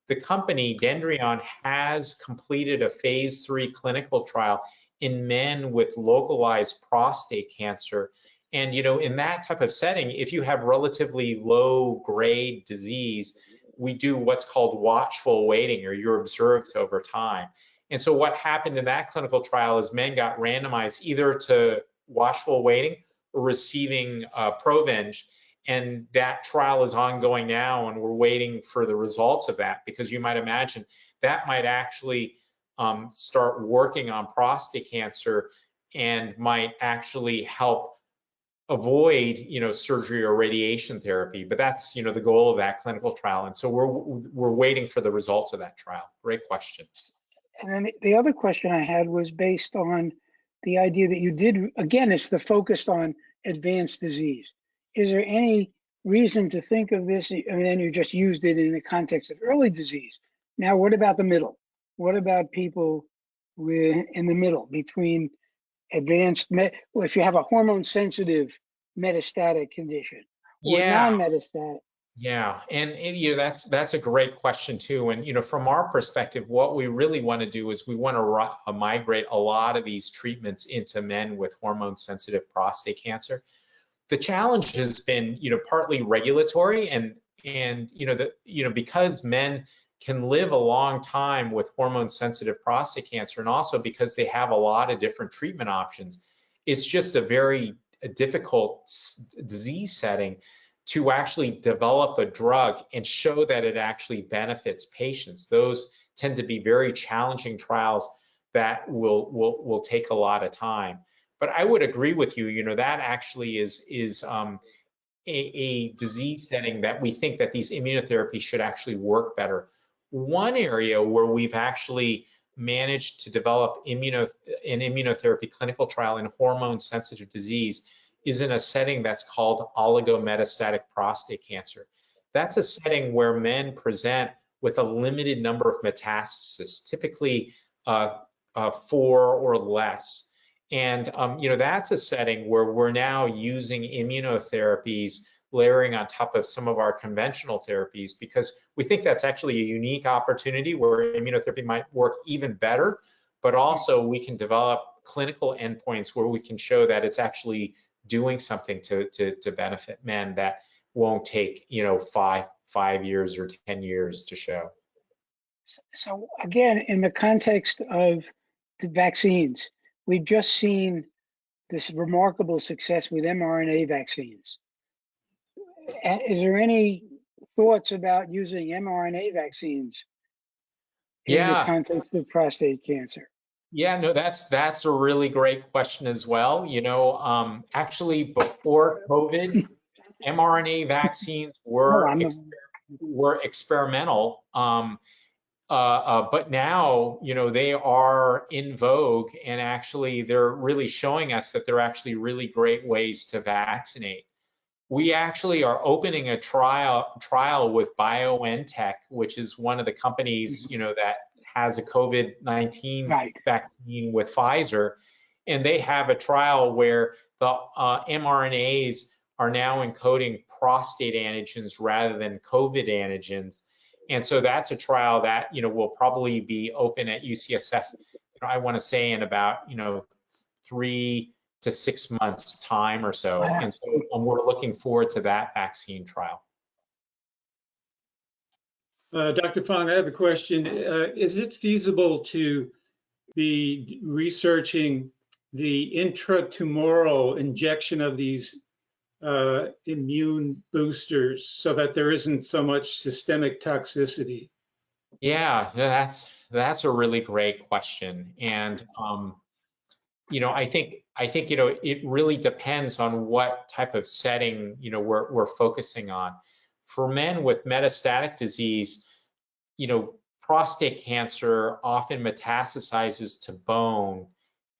the company Dendreon has completed a phase 3 clinical trial in men with localized prostate cancer. And in that type of setting, if you have relatively low grade disease, we do what's called watchful waiting, or you're observed over time. And so what happened in that clinical trial is men got randomized either to watchful waiting or receiving Provenge. And that trial is ongoing now, and we're waiting for the results of that, because you might imagine that might actually start working on prostate cancer and might actually help avoid, surgery or radiation therapy. But that's, the goal of that clinical trial. And so we're waiting for the results of that trial. Great question. And then the other question I had was based on the idea that you did, again, it's the focus on advanced disease. Is there any reason to think of this? And then you just used it in the context of early disease. Now, what about the middle? What about people we're in the middle between advanced, if you have a hormone sensitive metastatic condition or Yeah. non-metastatic. Yeah, and you know that's a great question too. And you know, from our perspective, what we really want to do is we want to migrate a lot of these treatments into men with hormone-sensitive prostate cancer. The challenge has been, you know, partly regulatory, and because men can live a long time with hormone-sensitive prostate cancer, and also because they have a lot of different treatment options, it's just a very difficult disease setting to actually develop a drug and show that it actually benefits patients. Those tend to be very challenging trials that will take a lot of time. But I would agree with you, you know, that actually is a disease setting that we think that these immunotherapies should actually work better. One area where we've actually managed to develop an immunotherapy clinical trial in hormone-sensitive disease is in a setting that's called oligometastatic prostate cancer. That's a setting where men present with a limited number of metastases, typically 4 or less. And you know, that's a setting where we're now using immunotherapies layering on top of some of our conventional therapies, because we think that's actually a unique opportunity where immunotherapy might work even better, but also we can develop clinical endpoints where we can show that it's actually doing something to benefit men that won't take, you know, 5 years or 10 years to show. So again, in the context of the vaccines, we've just seen this remarkable success with mRNA vaccines. Is there any thoughts about using mRNA vaccines in the context of prostate cancer? Yeah, no, that's a really great question as well. You know, actually before COVID, mRNA vaccines were experimental, but now, you know, they are in vogue, and actually they're really showing us that they're actually really great ways to vaccinate. We actually are opening a trial with BioNTech, which is one of the companies, you know, that has a COVID-19 vaccine with Pfizer, and they have a trial where the mRNAs are now encoding prostate antigens rather than COVID antigens. And so that's a trial that, you know, will probably be open at UCSF, you know, I want to say in about, you know, 3 to 6 months time or so. Wow. And so we're looking forward to that vaccine trial. Dr. Fong, I have a question. Is it feasible to be researching the intratumoral injection of these immune boosters so that there isn't so much systemic toxicity? Yeah, that's a really great question. And you know, I think you know, it really depends on what type of setting, you know, we're focusing on. For men with metastatic disease, you know, prostate cancer often metastasizes to bone,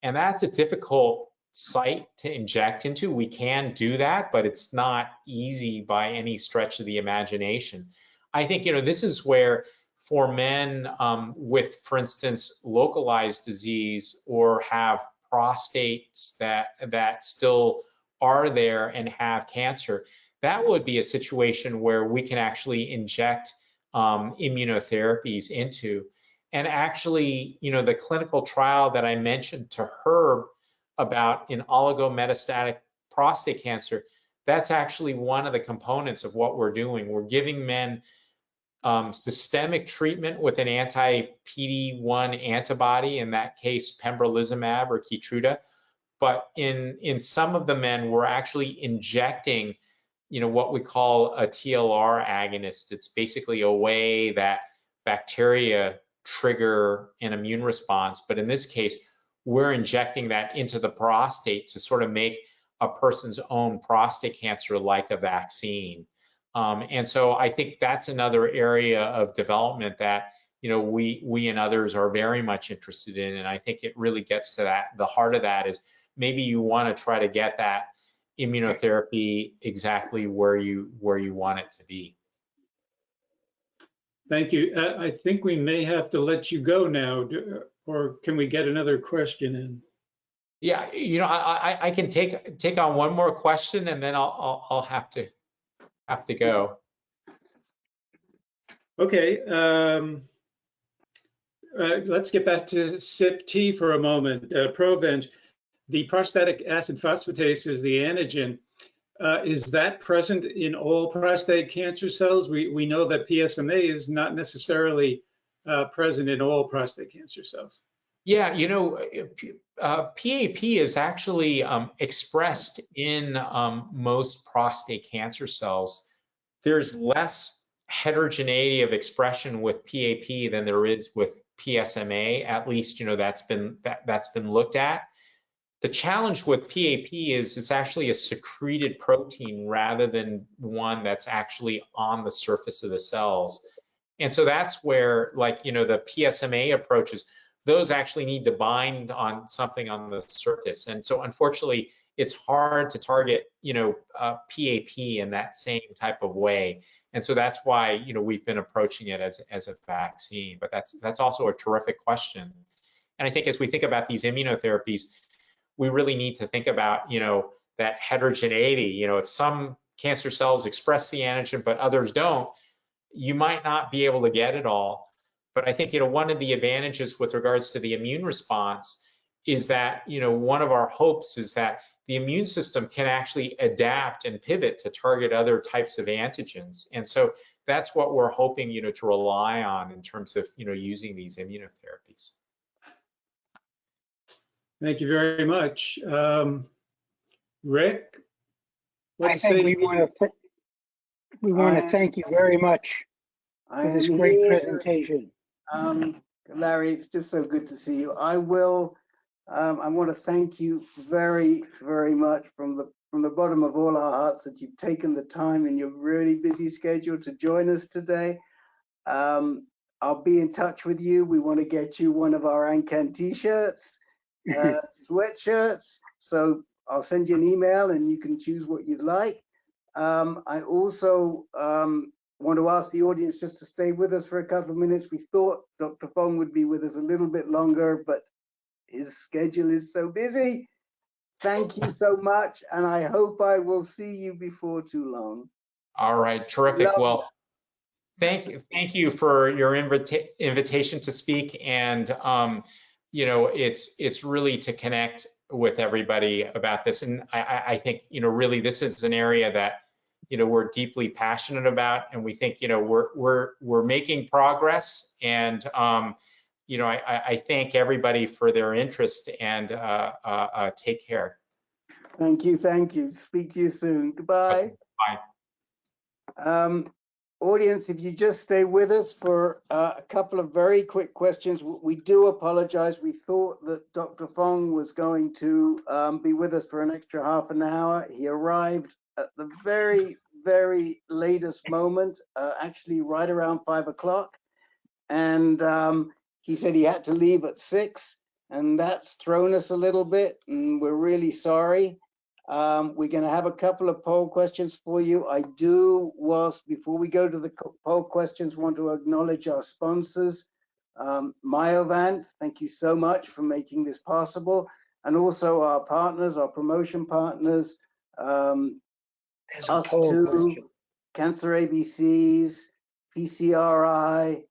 and that's a difficult site to inject into. We can do that, but it's not easy by any stretch of the imagination. I think, you know, this is where for men with, for instance, localized disease or have prostates that still are there and have cancer, that would be a situation where we can actually inject immunotherapies into. And actually, you know, the clinical trial that I mentioned to Herb about in oligometastatic prostate cancer, that's actually one of the components of what we're doing. We're giving men systemic treatment with an anti-PD-1 antibody, in that case pembrolizumab or Keytruda. But in some of the men, we're actually injecting, you know, what we call a TLR agonist. It's basically a way that bacteria trigger an immune response. But in this case, we're injecting that into the prostate to sort of make a person's own prostate cancer like a vaccine. And so I think that's another area of development that, you know, we and others are very much interested in. And I think it really gets to that. The heart of that is maybe you want to try to get that immunotherapy exactly where you want it to be. Thank you. I think we may have to let you go now, or can we get another question in? Yeah, I can take on one more question, and then I'll have to go. Okay. Let's get back to CYP-T for a moment. Provenge, the prostatic acid phosphatase is the antigen. Is that present in all prostate cancer cells? We know that PSMA is not necessarily present in all prostate cancer cells. Yeah, PAP is actually expressed in most prostate cancer cells. There's less heterogeneity of expression with PAP than there is with PSMA. At least, that's been looked at. The challenge with PAP is it's actually a secreted protein rather than one that's actually on the surface of the cells. And so that's where, like, the PSMA approaches, those actually need to bind on something on the surface. And so unfortunately, it's hard to target, PAP in that same type of way. And so that's why, we've been approaching it as a vaccine. But that's also a terrific question. And I think as we think about these immunotherapies, we really need to think about, that heterogeneity. If some cancer cells express the antigen, but others don't, you might not be able to get it all. But I think, one of the advantages with regards to the immune response is that, one of our hopes is that the immune system can actually adapt and pivot to target other types of antigens. And so that's what we're hoping, to rely on in terms of, using these immunotherapies. Thank you very much. Rick, what I to think say? we want to thank you very much for this great presentation. Larry, it's just so good to see you. I want to thank you very, very much from the bottom of all our hearts that you've taken the time in your really busy schedule to join us today. I'll be in touch with you. We want to get you one of our ANCAN t-shirts, sweatshirts. So I'll send you an email and you can choose what you'd like. I also want to ask the audience just to stay with us for a couple of minutes. We thought Dr. Fong would be with us a little bit longer, but his schedule is so busy. Thank you so much, and I hope I will see you before too long. All right, terrific. Well, thank you for your invitation to speak, and it's really to connect with everybody about this. And I think really this is an area that we're deeply passionate about, and we think we're making progress. And I thank everybody for their interest, and take care. Thank you. Speak to you soon. Goodbye. Okay, bye. Audience, if you just stay with us for a couple of very quick questions. We do apologize. We thought that Dr. Fong was going to be with us for an extra half an hour. He arrived at the very, very latest moment, actually right around 5 o'clock. And he said he had to leave at 6, and that's thrown us a little bit, and we're really sorry. We're going to have a couple of poll questions for you. I do, before we go to the poll questions, want to acknowledge our sponsors. Myovant, thank you so much for making this possible. And also our partners, our promotion partners, us too, Cancer ABCs, PCRI,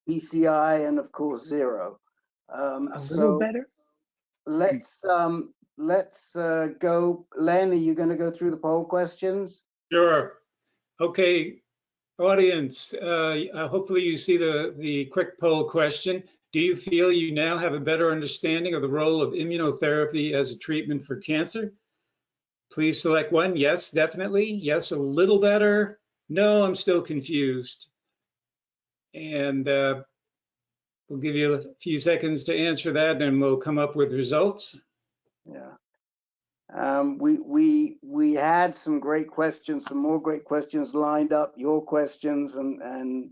PCI, and of course Zero. A little better. Let's go. Len, are you going to go through the poll questions? Sure. Okay, audience, hopefully you see the quick poll question. Do you feel you now have a better understanding of the role of immunotherapy as a treatment for cancer? Please select one. Yes, definitely. Yes, a little better. No, I'm still confused. And we'll give you a few seconds to answer that, and we'll come up with results. Yeah. We had some great questions, some more great questions lined up, your questions, and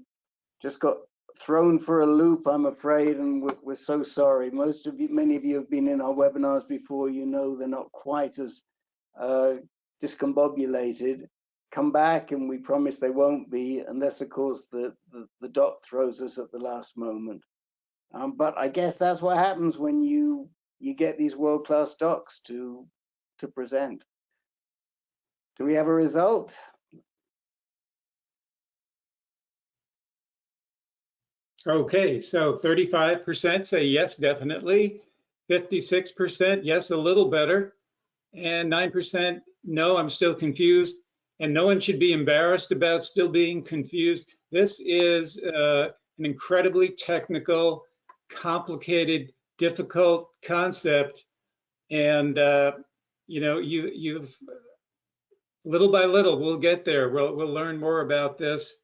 just got thrown for a loop, I'm afraid, and we're so sorry. Many of you have been in our webinars before. They're not quite as discombobulated. come back, and we promise they won't be, unless of course the doc throws us at the last moment. But I guess that's what happens when you get these world-class docs to present. Do we have a result? Okay, so 35% say yes, definitely. 56% yes, a little better. And 9% no, I'm still confused. And no one should be embarrassed about still being confused. This is an incredibly technical, complicated, difficult concept. And, you know, you've little by little, we'll get there. We'll learn more about this.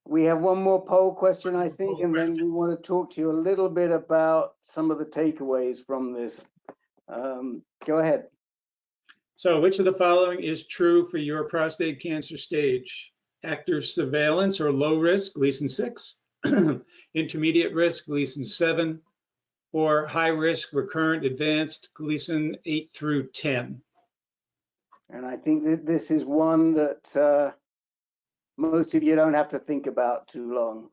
We have one more poll question, I think, and then we want to talk to you a little bit about some of the takeaways from this. Go ahead. So which of the following is true for your prostate cancer stage? Active surveillance or low risk, Gleason 6, intermediate risk, Gleason 7, or high risk recurrent advanced, Gleason 8 through 10? And I think that this is one that most of you don't have to think about too long.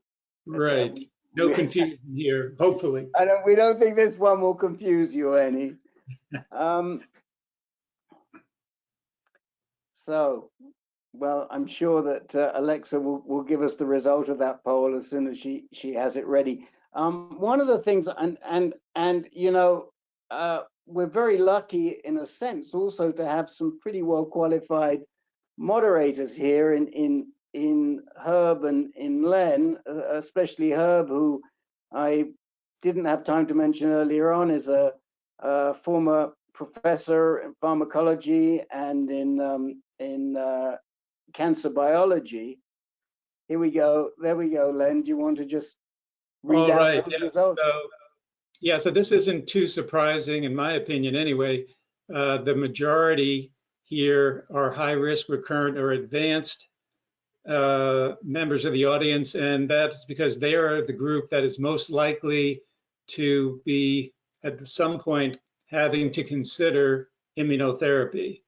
Right. No confusion here, hopefully. We don't think this one will confuse you any. So, well, I'm sure that Alexa will give us the result of that poll as soon as she has it ready. One of the things, and you know, we're very lucky in a sense also to have some pretty well qualified moderators here in Herb and in Len, especially Herb, who I didn't have time to mention earlier on, is a former professor in pharmacology and in cancer biology. Here we go. There we go, Len. Do you want to just read out those results? So this isn't too surprising, in my opinion, anyway. The majority here are high-risk, recurrent, or advanced members of the audience, and that's because they are the group that is most likely to be, at some point, having to consider immunotherapy.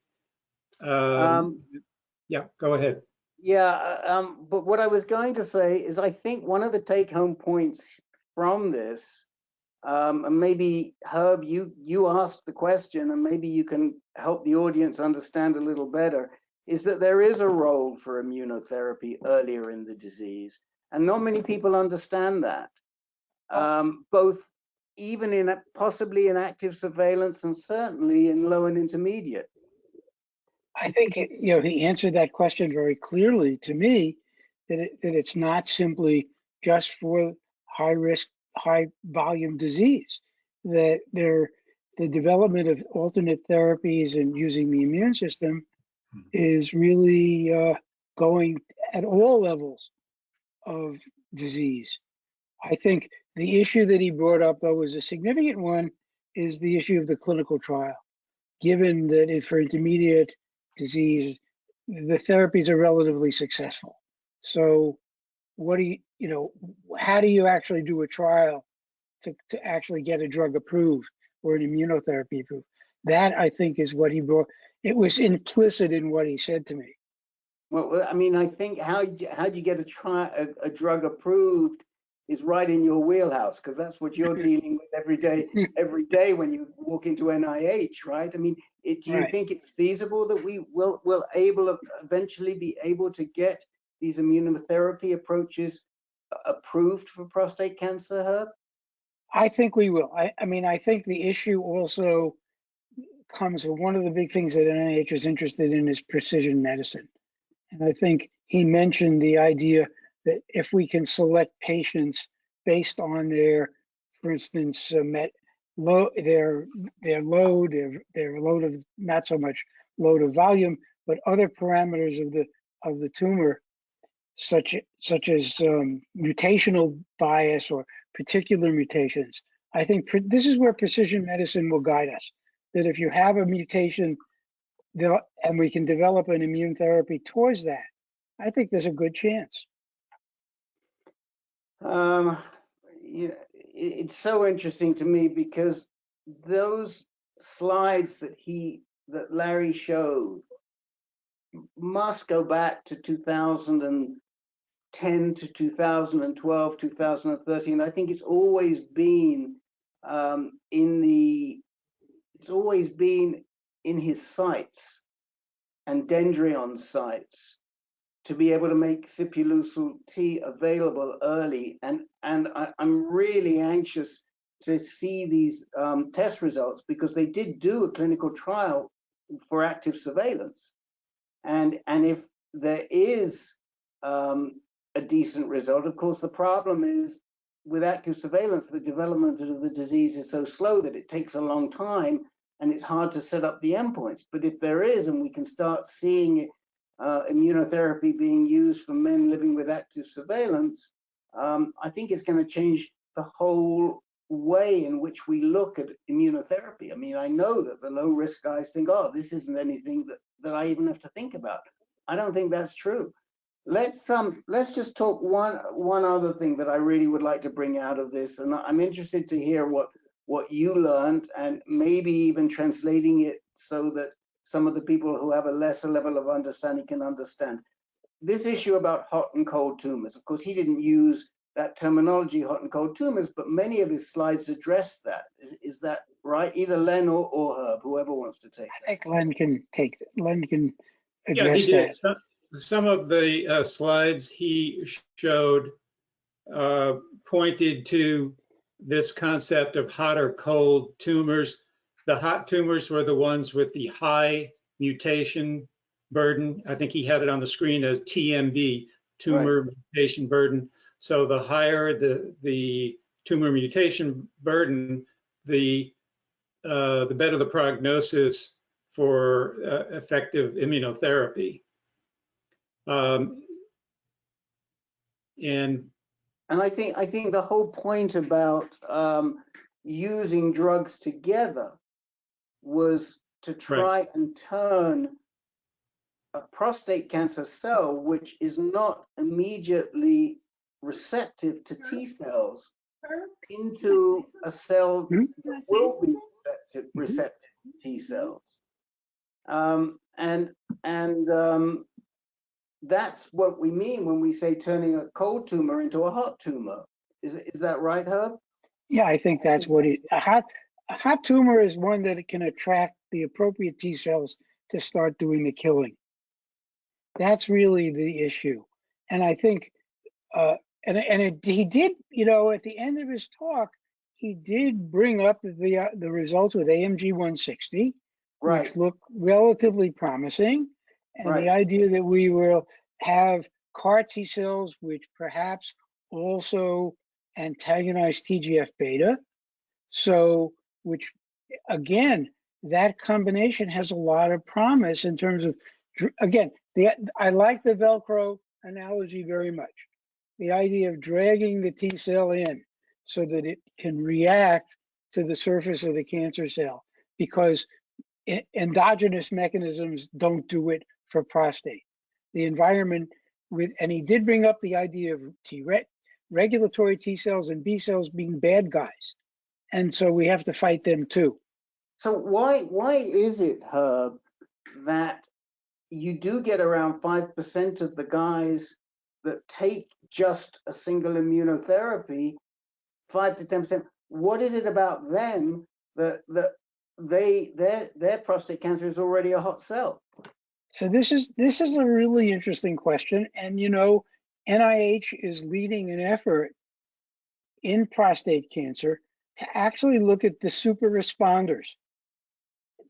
Yeah, go ahead. Yeah, but what I was going to say is I think one of the take-home points from this, and maybe Herb, you asked the question, and maybe you can help the audience understand a little better, is that there is a role for immunotherapy earlier in the disease, and not many people understand that. Both even in possibly in active surveillance and certainly in low and intermediate. I think you know, he answered that question very clearly to me, that it's not simply just for high risk, high volume disease, that the development of alternate therapies and using the immune system is really going at all levels of disease. I think the issue that he brought up, though, is a significant one, is the issue of the clinical trial. Given that for intermediate disease, the therapies are relatively successful. So what do you know, how do you actually do a trial to actually get a drug approved or an immunotherapy approved? That, I think, is what he brought. It was implicit in what he said to me. Well, I mean, I think how do you get a drug approved is right in your wheelhouse, because that's what you're dealing with every day when you walk into NIH, right? I mean, do you think it's feasible that we will eventually be able to get these immunotherapy approaches approved for prostate cancer, Herb? I think we will. I mean, I think the issue also comes with one of the big things that NIH is interested in is precision medicine. And I think he mentioned the idea that if we can select patients based on their, for instance, their load, their load of, not so much load of volume, but other parameters of the tumor, such as mutational bias or particular mutations. I think this is where precision medicine will guide us. That if you have a mutation, and we can develop an immune therapy towards that, I think there's a good chance. It's so interesting to me because those slides that Larry showed must go back to 2010 to 2012, 2013. I think it's always been in his sights and dendrion sites to be able to make Sipuleucel T available early. And I'm really anxious to see these test results, because they did do a clinical trial for active surveillance. And if there is a decent result, of course, the problem is with active surveillance, the development of the disease is so slow that it takes a long time and it's hard to set up the endpoints. But if there is, and we can start seeing immunotherapy being used for men living with active surveillance, I think it's going to change the whole way in which we look at immunotherapy. I mean, I know that the low risk guys think, oh, this isn't anything that I even have to think about. I don't think that's true. Let's just talk one other thing that I really would like to bring out of this, and I'm interested to hear what you learned, and maybe even translating it so that some of the people who have a lesser level of understanding can understand. This issue about hot and cold tumors. Of course, he didn't use that terminology, hot and cold tumors, but many of his slides address that. Is that right? Either Len or Herb, whoever wants to take that. I think Len can take that. Len can address Yeah, he did. that. Some of the slides he showed pointed to this concept of hot or cold tumors. The hot tumors were the ones with the high mutation burden. I think he had it on the screen as TMB, tumor mutation burden. So the higher the tumor mutation burden, the better the prognosis for effective immunotherapy. And I think the whole point about using drugs together was to try and turn a prostate cancer cell, which is not immediately receptive to T cells, into a cell that will be receptive to T cells. That's what we mean when we say turning a cold tumor into a hot tumor. Is that right, Herb? Yeah, I think that's what it. A hot tumor is one that can attract the appropriate T cells to start doing the killing. That's really the issue, and I think, he did, at the end of his talk, he did bring up the results with AMG 160, which look relatively promising, and the idea that we will have CAR T cells which perhaps also antagonize TGFbeta. So, which again, that combination has a lot of promise in terms of, again, I like the Velcro analogy very much. The idea of dragging the T cell in so that it can react to the surface of the cancer cell, because endogenous mechanisms don't do it for prostate. The environment and he did bring up the idea of regulatory T cells and B cells being bad guys. And so we have to fight them too. So why is it, Herb, that you do get around 5% of the guys that take just a single immunotherapy, 5 to 10%? What is it about them that their prostate cancer is already a hot cell? So this is a really interesting question, and NIH is leading an effort in prostate cancer to actually look at the super responders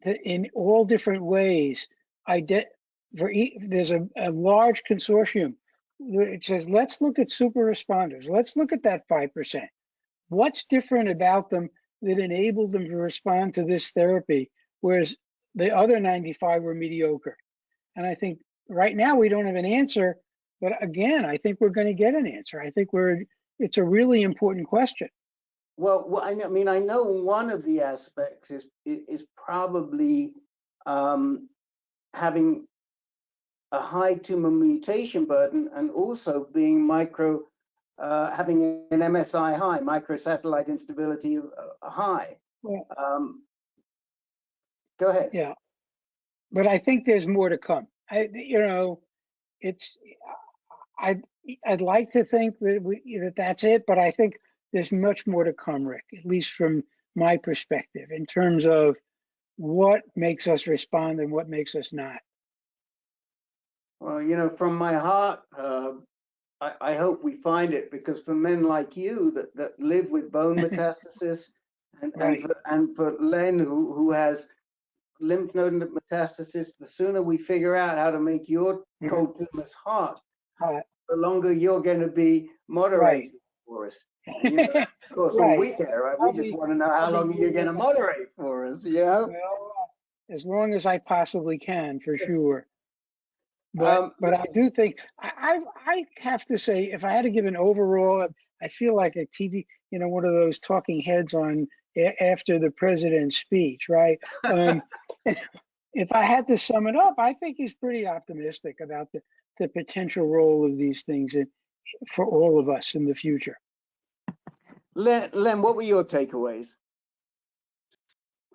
in all different ways. There's a large consortium which says, let's look at super responders. Let's look at that 5%. What's different about them that enabled them to respond to this therapy, whereas the other 95 were mediocre? And I think right now we don't have an answer, but again, I think we're going to get an answer. I think it's a really important question. Well, I know one of the aspects is probably having a high tumor mutation burden, and also being having an MSI high, microsatellite instability high. Yeah. Go ahead. Yeah, but I think there's more to come. you know, it's, I'd like to think that that's it, but I think there's much more to come, Rick, at least from my perspective, in terms of what makes us respond and what makes us not. Well, you know, from my heart, I hope we find it, because for men like you that live with bone metastasis, Right. and for Len who has lymph node metastasis, the sooner we figure out how to make your cold tumors hot, the longer you're going to be moderating for us. And, you know, that's, of course, all we care, right? We just want to know how long you're going to moderate for us, you know? Well, as long as I possibly can, for sure. But I do think I have to say, if I had to give an overall, I feel like a TV, you know, one of those talking heads on after the president's speech, right? If I had to sum it up, I think he's pretty optimistic about the potential role of these things for all of us in the future. Len, what were your takeaways?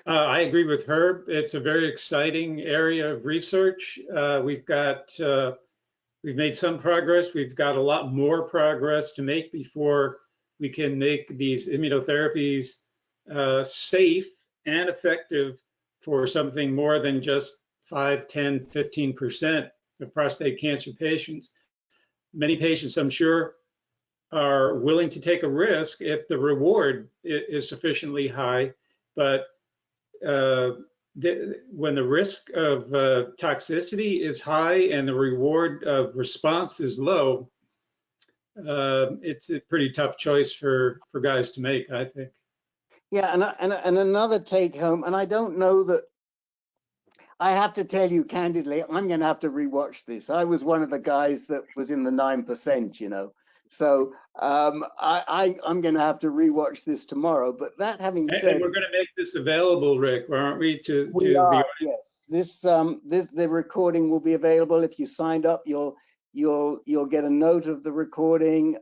I agree with Herb. It's a very exciting area of research. We've made some progress. We've got a lot more progress to make before we can make these immunotherapies safe and effective for something more than just 5, 10, 15% of prostate cancer patients. Many patients, I'm sure, are willing to take a risk if the reward is sufficiently high, but when the risk of toxicity is high and the reward of response is low, it's a pretty tough choice for guys to make, I think. Yeah, and another take home, and I don't know that, I have to tell you candidly, I'm going to have to rewatch this. I was one of the guys that was in the 9%, you know. So I'm going to have to rewatch this tomorrow. But that having said, and we're going to make this available, Rick, aren't we? We are, yes. The recording will be available. If you signed up, you'll get a note of the recording.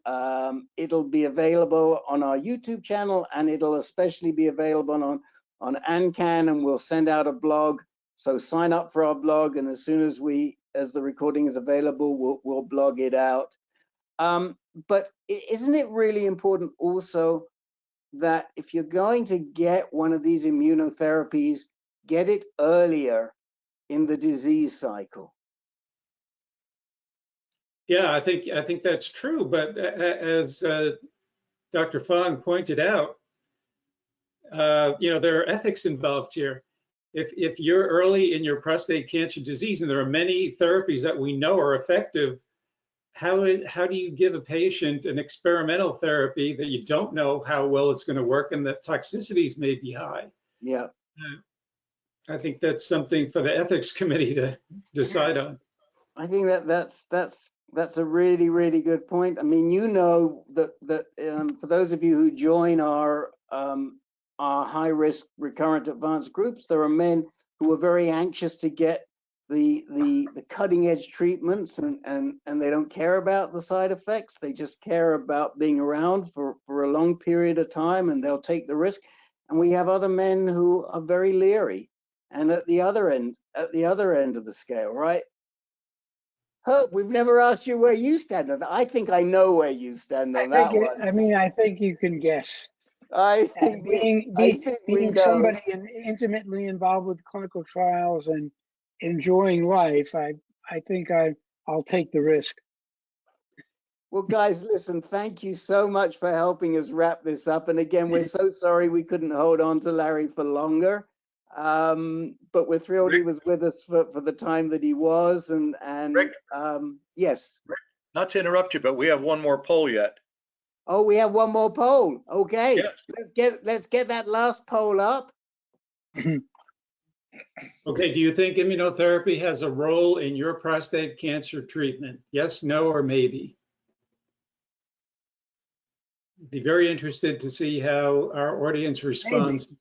It'll be available on our YouTube channel, and it'll especially be available on ANCAN, and we'll send out a blog. So sign up for our blog, and as soon as the recording is available, we'll blog it out. But isn't it really important also that if you're going to get one of these immunotherapies, get it earlier in the disease cycle? Yeah, I think that's true. But as Dr. Fong pointed out, you know, there are ethics involved here. If you're early in your prostate cancer disease, and there are many therapies that we know are effective, how do you give a patient an experimental therapy that you don't know how well it's going to work and the toxicities may be high? Yeah. I think that's something for the ethics committee to decide on. I think that's a really, really good point. I mean, you know that for those of you who join our high-risk recurrent advanced groups, there are men who are very anxious to get the cutting-edge treatments, and they don't care about the side effects. They just care about being around for a long period of time, and they'll take the risk. And we have other men who are very leery, and at the other end of the scale, right? Herb, we've never asked you where you stand on that. I think I know where you stand on that one. I mean, I think you can guess. I think Being somebody intimately involved with clinical trials and enjoying life, I think I'll take the risk. Well, guys, listen, thank you so much for helping us wrap this up. And again, we're so sorry we couldn't hold on to Larry for longer. But we're thrilled he was with us for the time that he was. And Rick, yes. Rick, not to interrupt you, but we have one more poll yet. Oh, we have one more poll. Okay, yes. Let's get that last poll up. Okay, do you think immunotherapy has a role in your prostate cancer treatment? Yes, no, or maybe? Be very interested to see how our audience responds. Maybe.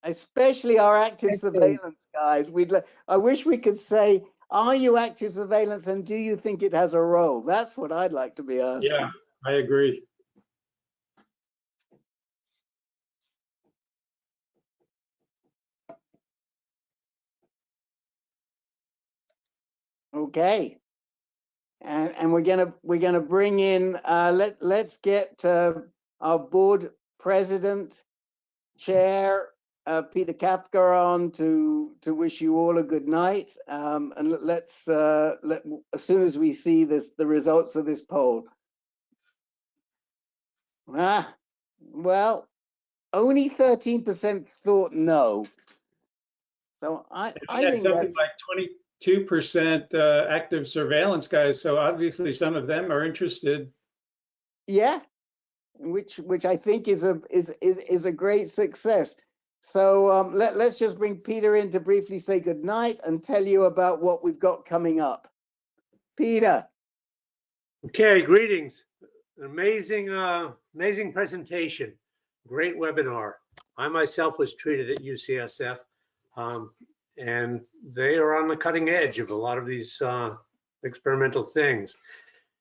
Especially our active surveillance guys. I wish we could say, are you active surveillance, and do you think it has a role? That's what I'd like to be asking. Yeah, I agree. Okay. And we're gonna bring in let's get our board president, chair, Peter Kafka on to wish you all a good night. And let's as soon as we see the results of this poll. Well, only 13% thought no. So I We had think something that's, like 22% active surveillance guys, so obviously some of them are interested. yeah, which I think is a great success. So let's just bring Peter in to briefly say good night and tell you about what we've got coming up. Peter. Okay, greetings. Amazing, amazing presentation. Great webinar. I myself was treated at UCSF, and they are on the cutting edge of a lot of these experimental things.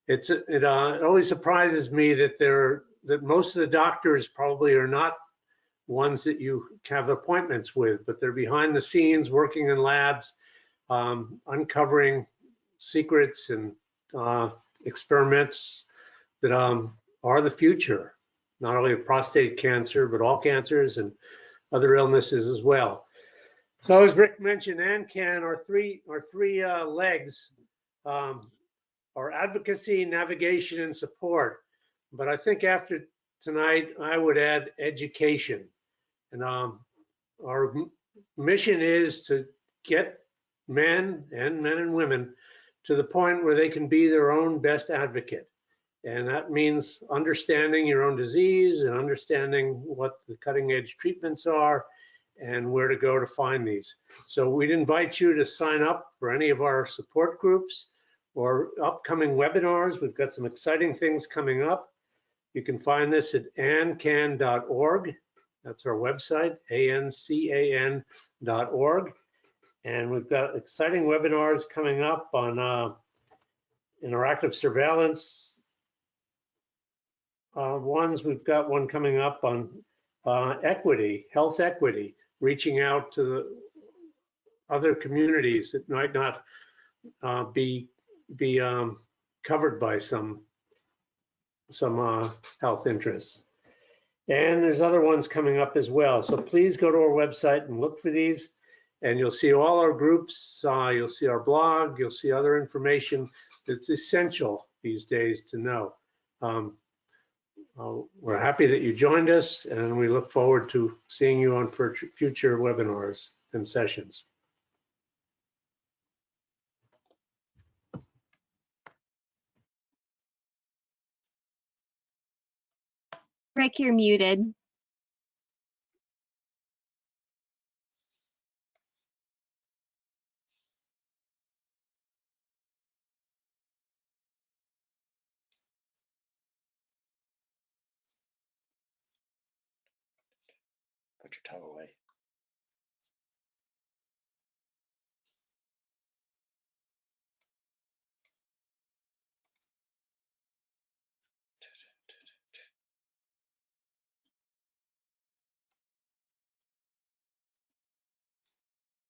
It always surprises me that most of the doctors probably are not ones that you have appointments with, but they're behind the scenes working in labs, uncovering secrets and experiments that are the future, not only of prostate cancer, but all cancers and other illnesses as well. So as Rick mentioned, ANCAN, our three legs are advocacy, navigation, and support. But I think after tonight, I would add education. And our mission is to get men and women to the point where they can be their own best advocate. And that means understanding your own disease and understanding what the cutting edge treatments are and where to go to find these. So we'd invite you to sign up for any of our support groups or upcoming webinars. We've got some exciting things coming up. You can find this at ancan.org. That's our website, ancan.org. And we've got exciting webinars coming up on interactive surveillance ones. We've got one coming up on equity, health equity, reaching out to the other communities that might not be covered by some health interests. And there's other ones coming up as well. So please go to our website and look for these, and you'll see all our groups. You'll see our blog. You'll see other information that's essential these days to know. We're happy that you joined us, and we look forward to seeing you on future webinars and sessions. Rick, you're muted. Put your tongue away.